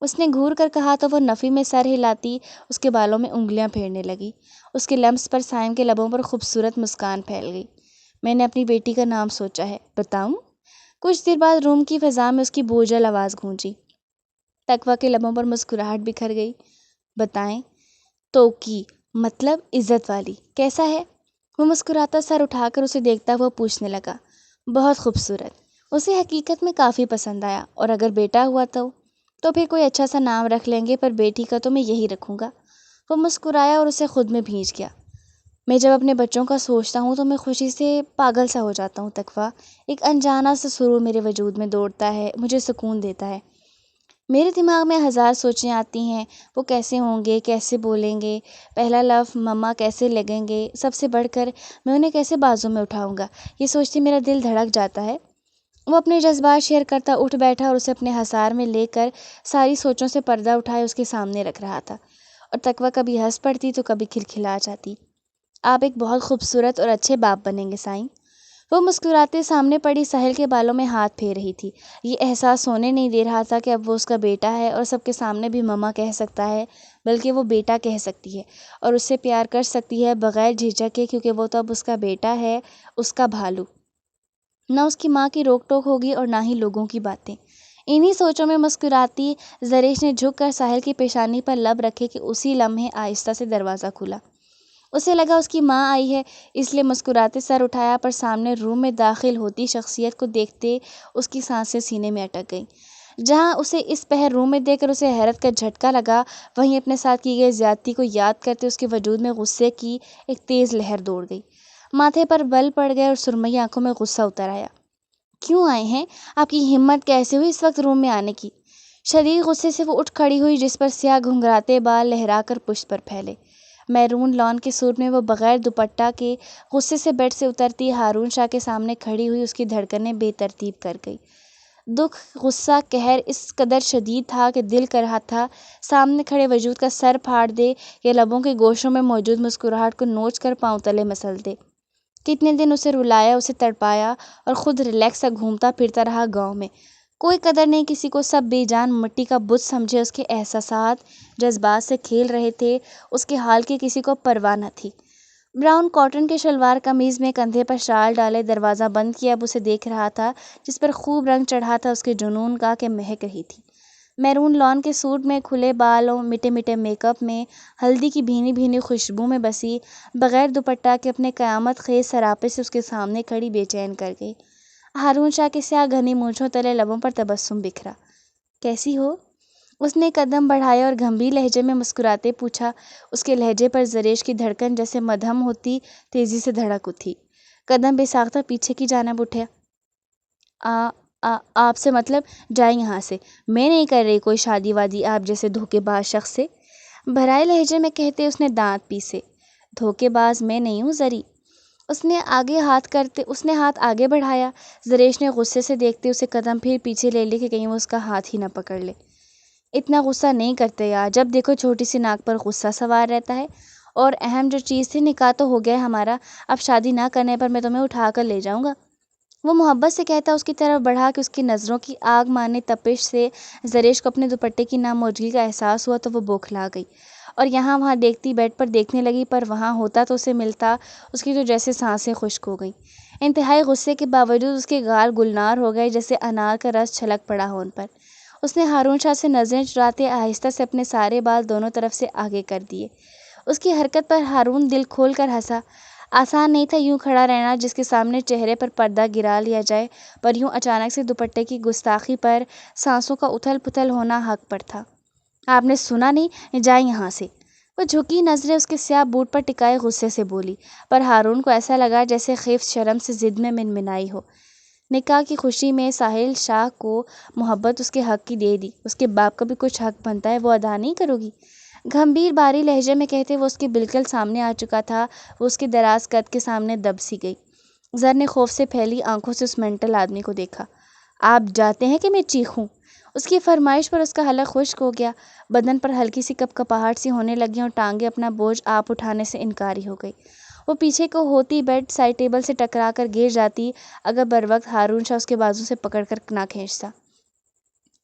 اس نے گھور کر کہا تو وہ نفی میں سر ہلاتی اس کے بالوں میں انگلیاں پھیرنے لگی۔ اس کے لمس پر سائم کے لبوں پر خوبصورت مسکان پھیل گئی۔ میں نے اپنی بیٹی کا نام سوچا ہے، بتاؤں؟ کچھ دیر بعد روم کی فضا میں اس کی بوجھل آواز گونجی۔ تقویٰ کے لبوں پر مسکراہٹ بکھر گئی۔ بتائیں؟ توقی مطلب عزت والی، کیسا ہے؟ وہ مسکراتا سر اٹھا کر اسے دیکھتا ہوا پوچھنے لگا۔ بہت خوبصورت۔ اسے حقیقت میں کافی پسند آیا، اور اگر بیٹا ہوا تو پھر کوئی اچھا سا نام رکھ لیں گے، پر بیٹی کا تو میں یہی رکھوں گا۔ وہ مسکرایا اور اسے خود میں بھیج گیا۔ میں جب اپنے بچوں کا سوچتا ہوں تو میں خوشی سے پاگل سا ہو جاتا ہوں تقویٰ۔ ایک انجانا سا سرور میرے وجود میں دوڑتا ہے، مجھے سکون دیتا ہے۔ میرے دماغ میں ہزار سوچیں آتی ہیں، وہ کیسے ہوں گے، کیسے بولیں گے، پہلا لفظ مما کیسے لگیں گے، سب سے بڑھ کر میں انہیں کیسے بازو میں اٹھاؤں گا۔ یہ سوچتے میرا دل دھڑک جاتا ہے۔ وہ اپنے جذبات شیئر کرتا اٹھ بیٹھا اور اسے اپنے حصار میں لے کر ساری سوچوں سے پردہ اٹھائے اس کے سامنے رکھ رہا تھا، اور تقویٰ کبھی ہنس پڑتی تو کبھی کھلکھلا جاتی۔ آپ ایک بہت خوبصورت اور اچھے باپ بنیں گے سائیں۔ وہ مسکراتے سامنے پڑی ساحل کے بالوں میں ہاتھ پھیر رہی تھی۔ یہ احساس ہونے نہیں دے رہا تھا کہ اب وہ اس کا بیٹا ہے اور سب کے سامنے بھی مما کہہ سکتا ہے، بلکہ وہ بیٹا کہہ سکتی ہے اور اس سے پیار کر سکتی ہے بغیر جھجک کے، کیونکہ وہ تو اب اس کا بیٹا ہے، اس کا بھالو۔ نہ اس کی ماں کی روک ٹوک ہوگی اور نہ ہی لوگوں کی باتیں۔ انہی سوچوں میں مسکراتی زریش نے جھک کر ساحل کی پیشانی پر لب رکھے کہ اسی لمحے آہستہ سے دروازہ کھلا۔ اسے لگا اس کی ماں آئی ہے، اس لیے مسکراتے سر اٹھایا، پر سامنے روم میں داخل ہوتی شخصیت کو دیکھتے اس کی سانسیں سینے میں اٹک گئیں۔ جہاں اسے اس پہر روم میں دیکھ کر اسے حیرت کا جھٹکا لگا، وہیں اپنے ساتھ کی گئی زیادتی کو یاد کرتے اس کے وجود میں غصے کی ایک تیز لہر دوڑ گئی۔ ماتھے پر بل پڑ گئے اور سرمئی آنکھوں میں غصہ اتر آیا۔ کیوں آئے ہیں؟ آپ کی ہمت کیسے ہوئی اس وقت روم میں آنے کی؟ شدید غصے سے وہ اٹھ کھڑی ہوئی، جس پر سیاہ گھنگھراتے بال لہرا کر پشت پر پھیلے۔ میرون لان کے سوٹ میں وہ بغیر دوپٹہ کے غصے سے بیڈ سے اترتی ہارون شاہ کے سامنے کھڑی ہوئی اس کی دھڑکنیں بے ترتیب کر گئی۔ دکھ، غصہ، قہر اس قدر شدید تھا کہ دل کر رہا تھا سامنے کھڑے وجود کا سر پھاڑ دے یا لبوں کے گوشوں میں موجود مسکراہٹ کو نوچ کر پاؤں تلے مسل دے۔ کتنے دن اسے رلایا، اسے تڑپایا اور خود ریلیکس سا گھومتا پھرتا رہا گاؤں میں۔ کوئی قدر نہیں کسی کو، سب بے جان مٹی کا بت سمجھے اس کے احساسات جذبات سے کھیل رہے تھے، اس کے حال کی کسی کو پرواہ نہ تھی۔ براؤن کاٹن کے شلوار قمیض میں کندھے پر شال ڈالے دروازہ بند کیا اب اسے دیکھ رہا تھا، جس پر خوب رنگ چڑھا تھا اس کے جنون کا کہ مہک رہی تھی۔ میرون لان کے سوٹ میں، کھلے بالوں، مٹے مٹے میک اپ میں، ہلدی کی بھینی بھینی خوشبو میں بسی، بغیر دوپٹہ کے اپنے قیامت خیز سراپے سے اس کے سامنے کھڑی بے چین کر گئی۔ ہارون شاہ کے سیاہ گھنی مونچھوں تلے لبوں پر تبسم بکھرا۔ کیسی ہو؟ اس نے قدم بڑھائے اور گمبھیر لہجے میں مسکراتے پوچھا۔ اس کے لہجے پر زریش کی دھڑکن جیسے مدھم ہوتی تیزی سے دھڑک اٹھی۔ قدم بے ساختہ پیچھے کی جانب اٹھا۔ آپ سے مطلب؟ جائیں یہاں سے، میں نہیں کر رہی کوئی شادی وادی آپ جیسے دھوکے باز شخص سے، بھرائے لہجے میں کہتے اس نے دانت پیسے۔ دھوکے باز میں نہیں ہوں زری۔ اس نے ہاتھ آگے بڑھایا۔ زریش نے غصے سے دیکھتے اسے قدم پھر پیچھے لے لی کہ کہیں وہ اس کا ہاتھ ہی نہ پکڑ لے۔ اتنا غصہ نہیں کرتے یار، جب دیکھو چھوٹی سی ناک پر غصہ سوار رہتا ہے۔ اور اہم جو چیز تھی، نکاح تو ہو گیا ہمارا، اب شادی نہ کرنے پر میں تمہیں اٹھا کر لے جاؤں گا۔ وہ محبت سے کہتا اس کی طرف بڑھا کہ اس کی نظروں کی آگ مارنے تپش سے زریش کو اپنے دوپٹے کی ناموجودگی کا احساس ہوا تو وہ بوکھلا گئی اور یہاں وہاں دیکھتی بیڈ پر دیکھنے لگی، پر وہاں ہوتا تو اسے ملتا اس کی تو جیسے سانسیں خشک ہو گئیں۔ انتہائی غصے کے باوجود اس کے گال گلنار ہو گئے جیسے انار کا رس چھلک پڑا ہو ان پر۔ اس نے ہارون شاہ سے نظریں چراتے آہستہ سے اپنے سارے بال دونوں طرف سے آگے کر دیے۔ اس کی حرکت پر ہارون دل کھول کر ہنسا۔ آسان نہیں تھا یوں کھڑا رہنا جس کے سامنے چہرے پر پردہ گرا لیا جائے، پر یوں اچانک سے دوپٹے کی گستاخی پر سانسوں کا اتھل پتھل ہونا حق پر تھا۔ آپ نے سنا نہیں؟ جائیں یہاں سے۔ وہ جھکی نظریں اس کے سیاہ بوٹ پر ٹکائے غصے سے بولی، پر ہارون کو ایسا لگا جیسے خیف شرم سے ضد میں منمنائی ہو۔ نکاح کی خوشی میں ساحل شاہ کو محبت اس کے حق کی دے دی، اس کے باپ کا بھی کچھ حق بنتا ہے، وہ ادا نہیں کرو گی؟ گھمبیر باری لہجے میں کہتے وہ اس کے بالکل سامنے آ چکا تھا۔ وہ اس کے دراز قد کے سامنے دب سی گئی۔ زر نے خوف سے پھیلی آنکھوں سے اس مینٹل آدمی کو دیکھا۔ آپ جاتے ہیں کہ میں چیخوں؟ اس کی فرمائش پر اس کا حلق خشک ہو گیا، بدن پر ہلکی سی کپکپاہٹ سی ہونے لگی اور ٹانگیں اپنا بوجھ آپ اٹھانے سے انکاری ہو گئی۔ وہ پیچھے کو ہوتی بیڈ سائڈ ٹیبل سے ٹکرا کر گر جاتی اگر بروقت ہارون شاہ اس کے بازو سے پکڑ کر نہ کھینچتا۔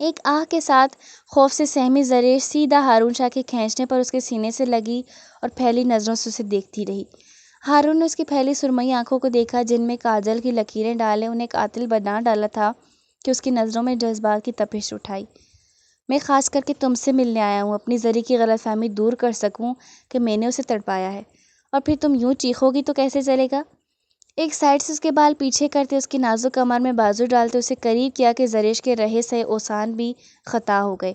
ایک آہ کے ساتھ خوف سے سہمی زریش سیدھا ہارون شاہ کے کھینچنے پر اس کے سینے سے لگی اور پھیلی نظروں سے اسے دیکھتی رہی۔ ہارون نے اس کی پھیلی سرمئی آنکھوں کو دیکھا جن میں کاجل کی لکیریں ڈالے انہیں قاتل بنا ڈالا تھا کہ اس کی نظروں میں جذبات کی تپش اٹھائی۔ میں خاص کر کے تم سے ملنے آیا ہوں، اپنی زری کی غلط فہمی دور کر سکوں کہ میں نے اسے تڑپایا ہے، اور پھر تم یوں چیخو گی تو کیسے چلے گا؟ ایک سائڈ سے اس کے بال پیچھے کرتے، اس کی نازک کمر میں بازو ڈالتے اسے قریب کیا کہ زریش کے رہے سہے اوسان بھی خطا ہو گئے۔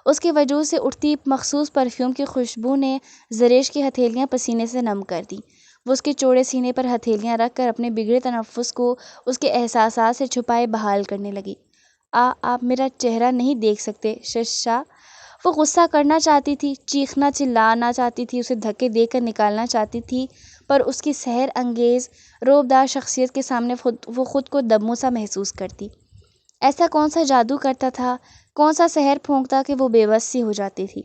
اس کے وجود سے اٹھتی مخصوص پرفیوم کی خوشبو نے زریش کی ہتھیلیاں پسینے سے نم کر دی۔ وہ اس کے چوڑے سینے پر ہتھیلیاں رکھ کر اپنے بگڑے تنفس کو اس کے احساسات سے چھپائے بحال کرنے لگی۔ آپ میرا چہرہ نہیں دیکھ سکتے ششا۔ وہ غصہ کرنا چاہتی تھی، چیخنا چلانا چاہتی تھی، اسے دھکے دے کر نکالنا چاہتی تھی، پر اس کی سحر انگیز رعبدار شخصیت کے سامنے وہ خود کو دبوں سا محسوس کرتی۔ ایسا کون سا جادو کرتا تھا، کون سا سحر پھونکتا کہ وہ بے بس سی ہو جاتی تھی۔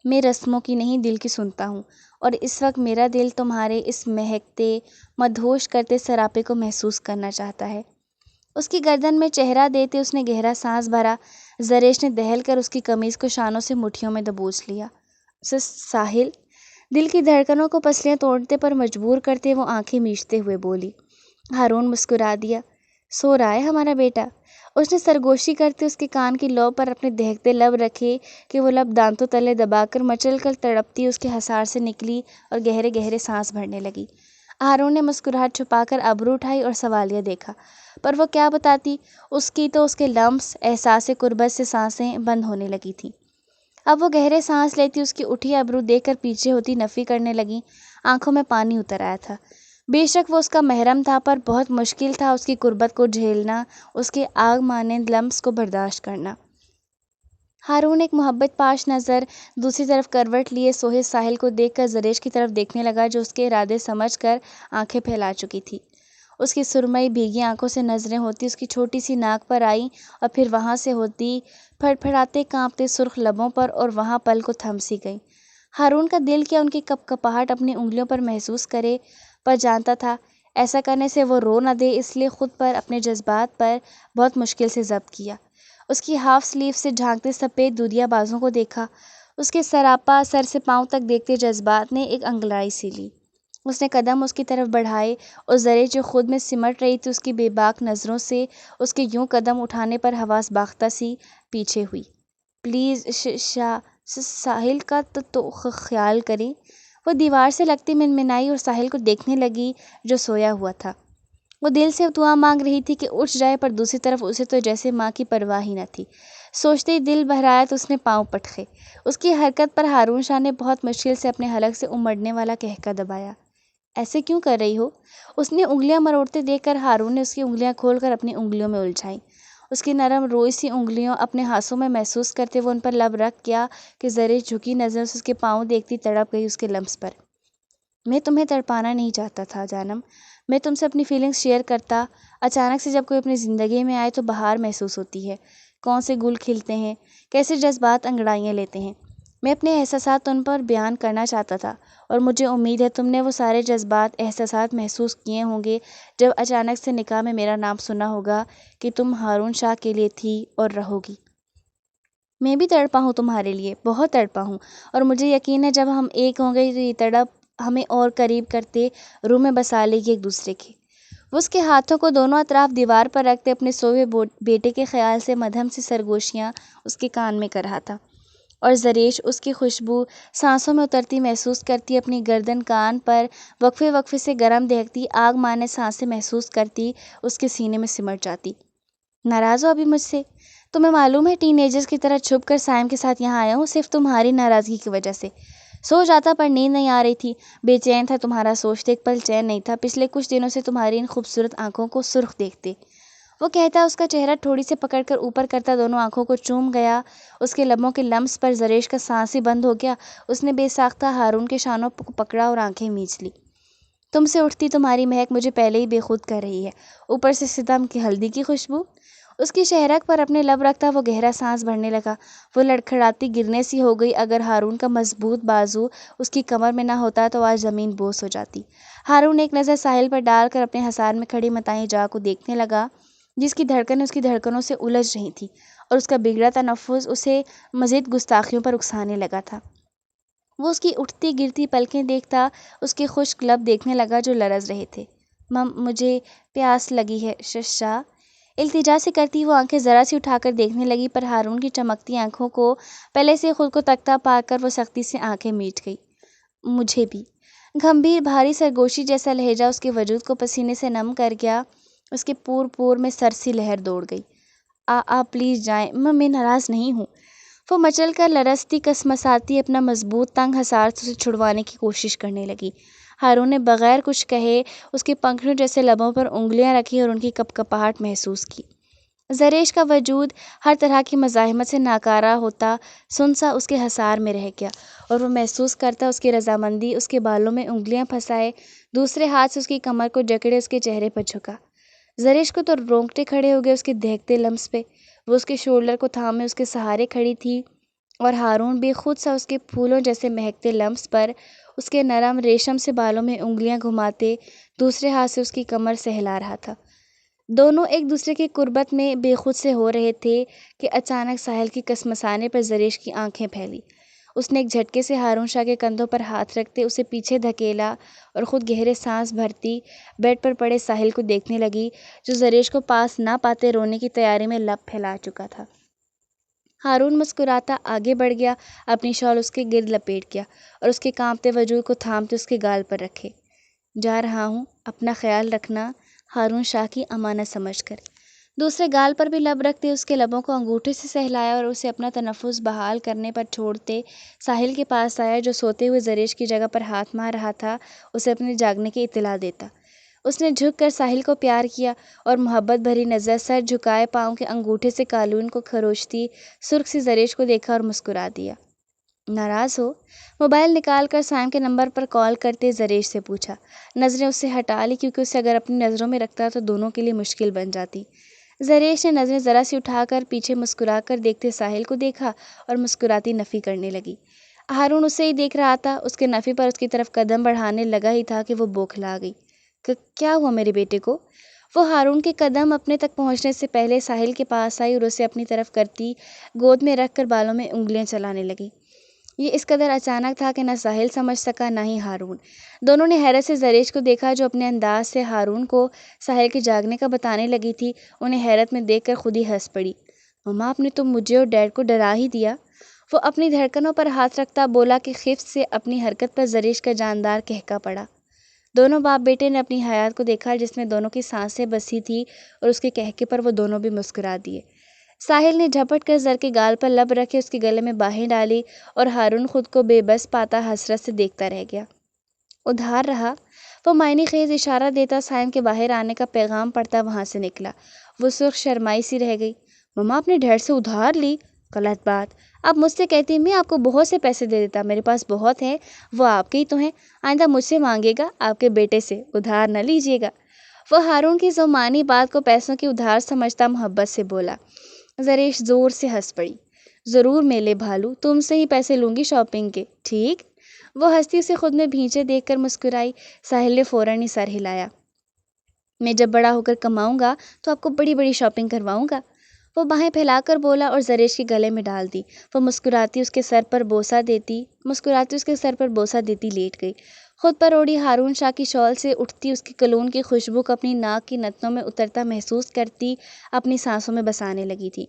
میں رسموں کی نہیں دل کی سنتا ہوں، اور اس وقت میرا دل تمہارے اس مہکتے مدہوش کرتے سراپے کو محسوس کرنا چاہتا ہے۔ اس کی گردن میں چہرہ دیتے اس نے گہرا سانس بھرا۔ زریش نے دہل کر اس کی قمیض کو شانوں سے مٹھیوں میں دبوچ لیا۔ ساحل، دل کی دھڑکنوں کو پسلیاں توڑتے پر مجبور کرتے وہ آنکھیں میچتے ہوئے بولی۔ ہارون مسکرا دیا۔ سو رہا ہے ہمارا بیٹا؟ اس نے سرگوشی کرتے اس کے کان کی لو پر اپنے دہکتے لب رکھے کہ وہ لب دانتوں تلے دبا کر مچل کر تڑپتی اس کے حصار سے نکلی اور گہرے گہرے سانس بھرنے لگی۔ ہارون نے مسکراہٹ چھپا کر ابرو اٹھائی اور سوالیہ دیکھا، پر وہ کیا بتاتی، اس کی تو اس کے لمس احساس قربت سے سانسیں بند ہونے لگی تھیں۔ اب وہ گہرے سانس لیتی، اس کی اٹھی ابرو دیکھ کر پیچھے ہوتی نفی کرنے لگی۔ آنکھوں میں پانی اتر آیا تھا۔ بے شک وہ اس کا محرم تھا، پر بہت مشکل تھا اس کی قربت کو جھیلنا، اس کے آگ مانند لمس کو برداشت کرنا۔ ہارون ایک محبت پاش نظر دوسری طرف کروٹ لیے سوہے ساحل کو دیکھ کر زریش کی طرف دیکھنے لگا، جو اس کے ارادے سمجھ کر آنکھیں پھیلا چکی تھی۔ اس کی سرمئی بھیگی آنکھوں سے نظریں ہوتی اس کی چھوٹی سی ناک پر آئیں، اور پھر وہاں سے ہوتی پھڑپھڑاتے کانپتے سرخ لبوں پر، اور وہاں پل کو تھم سی گئیں۔ ہارون کا دل کیا ان کی کپ کپاہٹ اپنی انگلیوں پر محسوس کرے، پر جانتا تھا ایسا کرنے سے وہ رو نہ دے، اس لیے خود پر اپنے جذبات پر بہت مشکل سے ضبط کیا۔ اس کی ہاف سلیو سے جھانکتے سفید دودھیا بازوں کو دیکھا، اس کے سراپا سر سے پاؤں تک دیکھتے جذبات نے ایک انگڑائی سی لی۔ اس نے قدم اس کی طرف بڑھائے، اور زریش جو خود میں سمٹ رہی تھی اس کی بے باک نظروں سے اس کے یوں قدم اٹھانے پر حواس باختہ سی پیچھے ہوئی۔ پلیز ساحل کا تو خیال کریں۔ وہ دیوار سے لگتی منمنائی اور ساحل کو دیکھنے لگی جو سویا ہوا تھا۔ وہ دل سے دعا مانگ رہی تھی کہ اٹھ جائے، پر دوسری طرف اسے تو جیسے ماں کی پرواہ ہی نہ تھی۔ سوچتے ہی دل بہرایا تو اس نے پاؤں پٹکے۔ اس کی حرکت پر ہارون شاہ نے بہت مشکل سے اپنے حلق سے امڑنے والا قہقہ دبایا۔ ایسے کیوں کر رہی ہو؟ اس نے انگلیاں مروڑتے دیکھ کر ہارون نے اس کی انگلیاں کھول کر اپنی انگلیوں میں الجھائیں۔ اس کی نرم روئی سی انگلیوں اپنے ہاتھوں میں محسوس کرتے وہ ان پر لب رکھ کیا کہ زریش جھکی نظر سے اس کے پاؤں دیکھتی تڑپ گئی اس کے لمس پر۔ میں تمہیں تڑپانا نہیں چاہتا تھا جانم، میں تم سے اپنی فیلنگز شیئر کرتا۔ اچانک سے جب کوئی اپنی زندگی میں آئے تو بہار محسوس ہوتی ہے، کون سے گل کھلتے ہیں، کیسے جذبات انگڑائیاں لیتے ہیں۔ میں اپنے احساسات ان پر بیان کرنا چاہتا تھا، اور مجھے امید ہے تم نے وہ سارے جذبات احساسات محسوس کیے ہوں گے جب اچانک سے نکاح میں میرا نام سنا ہوگا کہ تم ہارون شاہ کے لیے تھی اور رہو گی۔ میں بھی تڑپا ہوں تمہارے لیے، بہت تڑپا ہوں، اور مجھے یقین ہے جب ہم ایک ہوں گے تو یہ تڑپ ہمیں اور قریب کرتے روح میں بسا لے گی ایک دوسرے کے۔ وہ اس کے ہاتھوں کو دونوں اطراف دیوار پر رکھتے اپنے سوئے بیٹے کے خیال سے مدھم سی سرگوشیاں اس کے کان میں کر رہا تھا، اور زریش اس کی خوشبو سانسوں میں اترتی محسوس کرتی، اپنی گردن کان پر وقفے وقفے سے گرم دہکتی آگ مانے سانسیں محسوس کرتی اس کے سینے میں سمٹ جاتی۔ ناراض ہو ابھی مجھ سے؟ تمہیں معلوم ہے ٹین ایجرز کی طرح چھپ کر سائم کے ساتھ یہاں آیا ہوں صرف تمہاری ناراضگی کی وجہ سے۔ سو جاتا پر نیند نہیں آ رہی تھی، بے چین تھا تمہارا سوچتے، ایک پل چین نہیں تھا پچھلے کچھ دنوں سے تمہاری ان خوبصورت آنکھوں کو سرخ دیکھتے۔ وہ کہتا اس کا چہرہ ٹھوڑی سے پکڑ کر اوپر کرتا دونوں آنکھوں کو چوم گیا، اس کے لبوں کے لمس پر زریش کا سانس ہی بند ہو گیا۔ اس نے بے ساختہ ہارون کے شانوں کو پکڑا اور آنکھیں میچ لی۔ تم سے اٹھتی تمہاری مہک مجھے پہلے ہی بے خود کر رہی ہے، اوپر سے ستم کی ہلدی کی خوشبو۔ اس کی شہرک پر اپنے لب رکھتا وہ گہرا سانس بھرنے لگا۔ وہ لڑکھڑاتی گرنے سی ہو گئی، اگر ہارون کا مضبوط بازو اس کی کمر میں نہ ہوتا تو آج زمین بوس ہو جاتی۔ ہارون ایک نظر ساحل پر ڈال کر اپنے حصار میں کھڑی متائیں جا کو دیکھنے لگا، جس کی دھڑکنیں اس کی دھڑکنوں سے الجھ رہی تھیں، اور اس کا بگڑا تنفس اسے مزید گستاخیوں پر اکسانے لگا تھا۔ وہ اس کی اٹھتی گرتی پلکیں دیکھتا، اس کے خشک لب دیکھنے لگا جو لرز رہے تھے۔ مجھے پیاس لگی ہے ششا۔ التجا سے کرتی وہ آنکھیں ذرا سی اٹھا کر دیکھنے لگی، پر ہارون کی چمکتی آنکھوں کو پہلے سے خود کو تکتا پا کر وہ سختی سے آنکھیں میچ گئی۔ مجھے بھی۔ گھمبیر بھاری سرگوشی جیسا لہجہ اس کے وجود کو پسینے سے نم کر گیا، اس کے پور پور میں سرسی لہر دوڑ گئی۔ پلیز جائیں، میں ناراض نہیں ہوں۔ وہ مچل کر لرزتی کسمساتی اپنا مضبوط تنگ حصار سے چھڑوانے کی کوشش کرنے لگی۔ ہارون نے بغیر کچھ کہے اس کے پنکھڑیوں جیسے لبوں پر انگلیاں رکھی اور ان کی کپکپاہٹ محسوس کی۔ زریش کا وجود ہر طرح کی مزاحمت سے ناکارہ ہوتا سنسا اس کے حصار میں رہ گیا، اور وہ محسوس کرتا اس کی رضامندی اس کے بالوں میں انگلیاں پھنسائے، دوسرے ہاتھ سے اس کی کمر کو جکڑے اس کے چہرے پر جھکا۔ زریش کو تو رونگٹے کھڑے ہو گئے اس کے دہکتے لمس پہ۔ وہ اس کے شولڈر کو تھامے اس کے سہارے کھڑی تھی، اور ہارون بھی خود سا اس کے پھولوں جیسے مہکتے لمس پر اس کے نرم ریشم سے بالوں میں انگلیاں گھماتے دوسرے ہاتھ سے اس کی کمر سہلا رہا تھا۔ دونوں ایک دوسرے کی قربت میں بے خود سے ہو رہے تھے کہ اچانک ساحل کی کسمسانے پر زریش کی آنکھیں پھیلی۔ اس نے ایک جھٹکے سے ہارون شاہ کے کندھوں پر ہاتھ رکھتے اسے پیچھے دھکیلا اور خود گہرے سانس بھرتی بیڈ پر پڑے ساحل کو دیکھنے لگی، جو زریش کو پاس نہ پاتے رونے کی تیاری میں لب پھیلا چکا تھا۔ ہارون مسکراتا آگے بڑھ گیا، اپنی شال اس کے گرد لپیٹ گیا اور اس کے کانپتے وجود کو تھامتے اس کے گال پر رکھے۔ جا رہا ہوں، اپنا خیال رکھنا، ہارون شاہ کی امانت سمجھ کر۔ دوسرے گال پر بھی لب رکھتے اس کے لبوں کو انگوٹھے سے سہلایا اور اسے اپنا تنفس بحال کرنے پر چھوڑتے ساحل کے پاس آیا، جو سوتے ہوئے زریش کی جگہ پر ہاتھ مار رہا تھا، اسے اپنے جاگنے کی اطلاع دیتا۔ اس نے جھک کر ساحل کو پیار کیا اور محبت بھری نظر سر جھکائے پاؤں کے انگوٹھے سے قالین کو خروشتی سرخ سی زریش کو دیکھا اور مسکرا دیا۔ ناراض ہو؟ موبائل نکال کر سائم کے نمبر پر کال کرتے زریش سے پوچھا۔ نظریں اس سے ہٹا لی، کیونکہ اسے اگر اپنی نظروں میں رکھتا تو دونوں کے لیے مشکل بن جاتی۔ زریش نے نظریں ذرا سی اٹھا کر پیچھے مسکرا کر دیکھتے ساحل کو دیکھا اور مسکراتی نفی کرنے لگی۔ ہارون اسے ہی دیکھ رہا تھا، اس کے نفی پر اس کی طرف قدم بڑھانے لگا ہی تھا کہ وہ بوکھلا گئی۔ کیا ہوا میرے بیٹے کو؟ وہ ہارون کے قدم اپنے تک پہنچنے سے پہلے ساحل کے پاس آئی اور اسے اپنی طرف کرتی گود میں رکھ کر بالوں میں انگلیاں چلانے لگی۔ یہ اس قدر اچانک تھا کہ نہ ساحل سمجھ سکا نہ ہی ہارون۔ دونوں نے حیرت سے زریش کو دیکھا، جو اپنے انداز سے ہارون کو ساحل کے جاگنے کا بتانے لگی تھی۔ انہیں حیرت میں دیکھ کر خود ہی ہنس پڑی۔ مما، آپ نے تو مجھے اور ڈیڈ کو ڈرا ہی دیا۔ وہ اپنی دھڑکنوں پر ہاتھ رکھتا بولا کہ خفت سے اپنی حرکت پر زریش کا جاندار کہکا پڑا۔ دونوں باپ بیٹے نے اپنی حیات کو دیکھا، جس میں دونوں کی سانسیں بسی تھی، اور اس کے کہکے پر وہ دونوں بھی مسکرا دیے۔ ساحل نے جھپٹ کر زر کے گال پر لب رکھے اس کے گلے میں باہیں ڈالی، اور ہارون خود کو بے بس پاتا حسرت سے دیکھتا رہ گیا۔ ادھار رہا؟ وہ معنی خیز اشارہ دیتا سائم کے باہر آنے کا پیغام پڑتا وہاں سے نکلا۔ وہ سرخ شرمائی سی رہ گئی۔ مما، اپنے ڈیڈ سے ادھار لی؟ غلط بات۔ آپ مجھ سے کہتی میں آپ کو بہت سے پیسے دے دیتا، میرے پاس بہت ہیں، وہ آپ کے ہی تو ہیں۔ آئندہ مجھ سے مانگے گا، آپ کے بیٹے سے ادھار نہ لیجیے گا۔ وہ ہارون کی زمانی بات کو پیسوں کی ادھار سمجھتا محبت سے بولا۔ زریش زور سے ہنس پڑی۔ ضرور میلے بھالو، تم سے ہی پیسے لوں گی شاپنگ کے، ٹھیک؟ وہ ہستی سے خود میں بھینچے دیکھ کر مسکرائی۔ ساحل نے فوراً ہی سر ہلایا۔ میں جب بڑا ہو کر کماؤں گا تو آپ کو بڑی بڑی شاپنگ کرواؤں گا، وہ باہیں پھیلا کر بولا اور زریش کے گلے میں ڈال دی۔ وہ مسکراتی اس کے سر پر بوسہ دیتی لیٹ گئی۔ خود پر اوڑھی ہارون شاہ کی شال سے اٹھتی اس کی کلون کی خوشبو کو اپنی ناک کی نتنوں میں اترتا محسوس کرتی اپنی سانسوں میں بسانے لگی تھی۔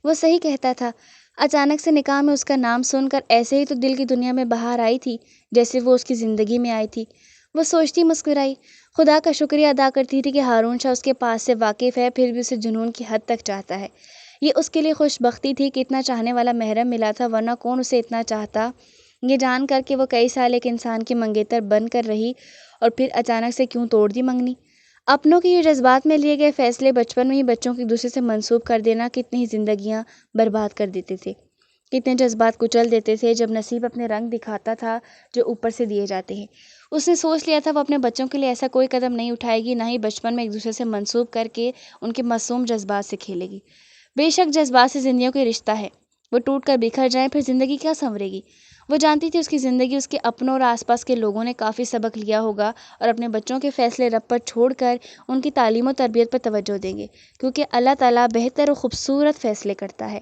وہ صحیح کہتا تھا۔ اچانک سے نکاح میں اس کا نام سن کر ایسے ہی تو دل کی دنیا میں بہار آئی تھی جیسے وہ اس کی زندگی میں آئی تھی۔ وہ سوچتی مسکرائی، خدا کا شکریہ ادا کرتی تھی کہ ہارون شاہ اس کے پاس سے واقف ہے، پھر بھی اسے جنون کی حد تک چاہتا ہے۔ یہ اس کے لیے خوش بختی تھی کہ اتنا چاہنے والا محرم ملا تھا، ورنہ کون اسے اتنا چاہتا، یہ جان کر کہ وہ کئی سال ایک انسان کی منگیتر بن کر رہی اور پھر اچانک سے کیوں توڑ دی منگنی۔ اپنوں کے یہ جذبات میں لیے گئے فیصلے بچپن میں ہی بچوں کی دوسرے سے منسوب کر دینا کتنی ہی زندگیاں برباد کر دیتے تھے، کتنے جذبات کچل دیتے تھے جب نصیب اپنے رنگ دکھاتا تھا جو اوپر سے دیے جاتے ہیں۔ اس نے سوچ لیا تھا وہ اپنے بچوں کے لیے ایسا کوئی قدم نہیں اٹھائے گی، نہ ہی بچپن میں ایک دوسرے سے منسوب کر کے ان کے معصوم جذبات سے کھیلے گی۔ بے شک جذبات سے زندگیوں کے رشتہ ہے، وہ ٹوٹ کر بکھر جائیں پھر زندگی کیا سنورے گی۔ وہ جانتی تھی اس کی زندگی اس کے اپنوں اور آس پاس کے لوگوں نے کافی سبق لیا ہوگا اور اپنے بچوں کے فیصلے رب پر چھوڑ کر ان کی تعلیم و تربیت پر توجہ دیں گے، کیونکہ اللہ تعالیٰ بہتر و خوبصورت فیصلے کرتا ہے۔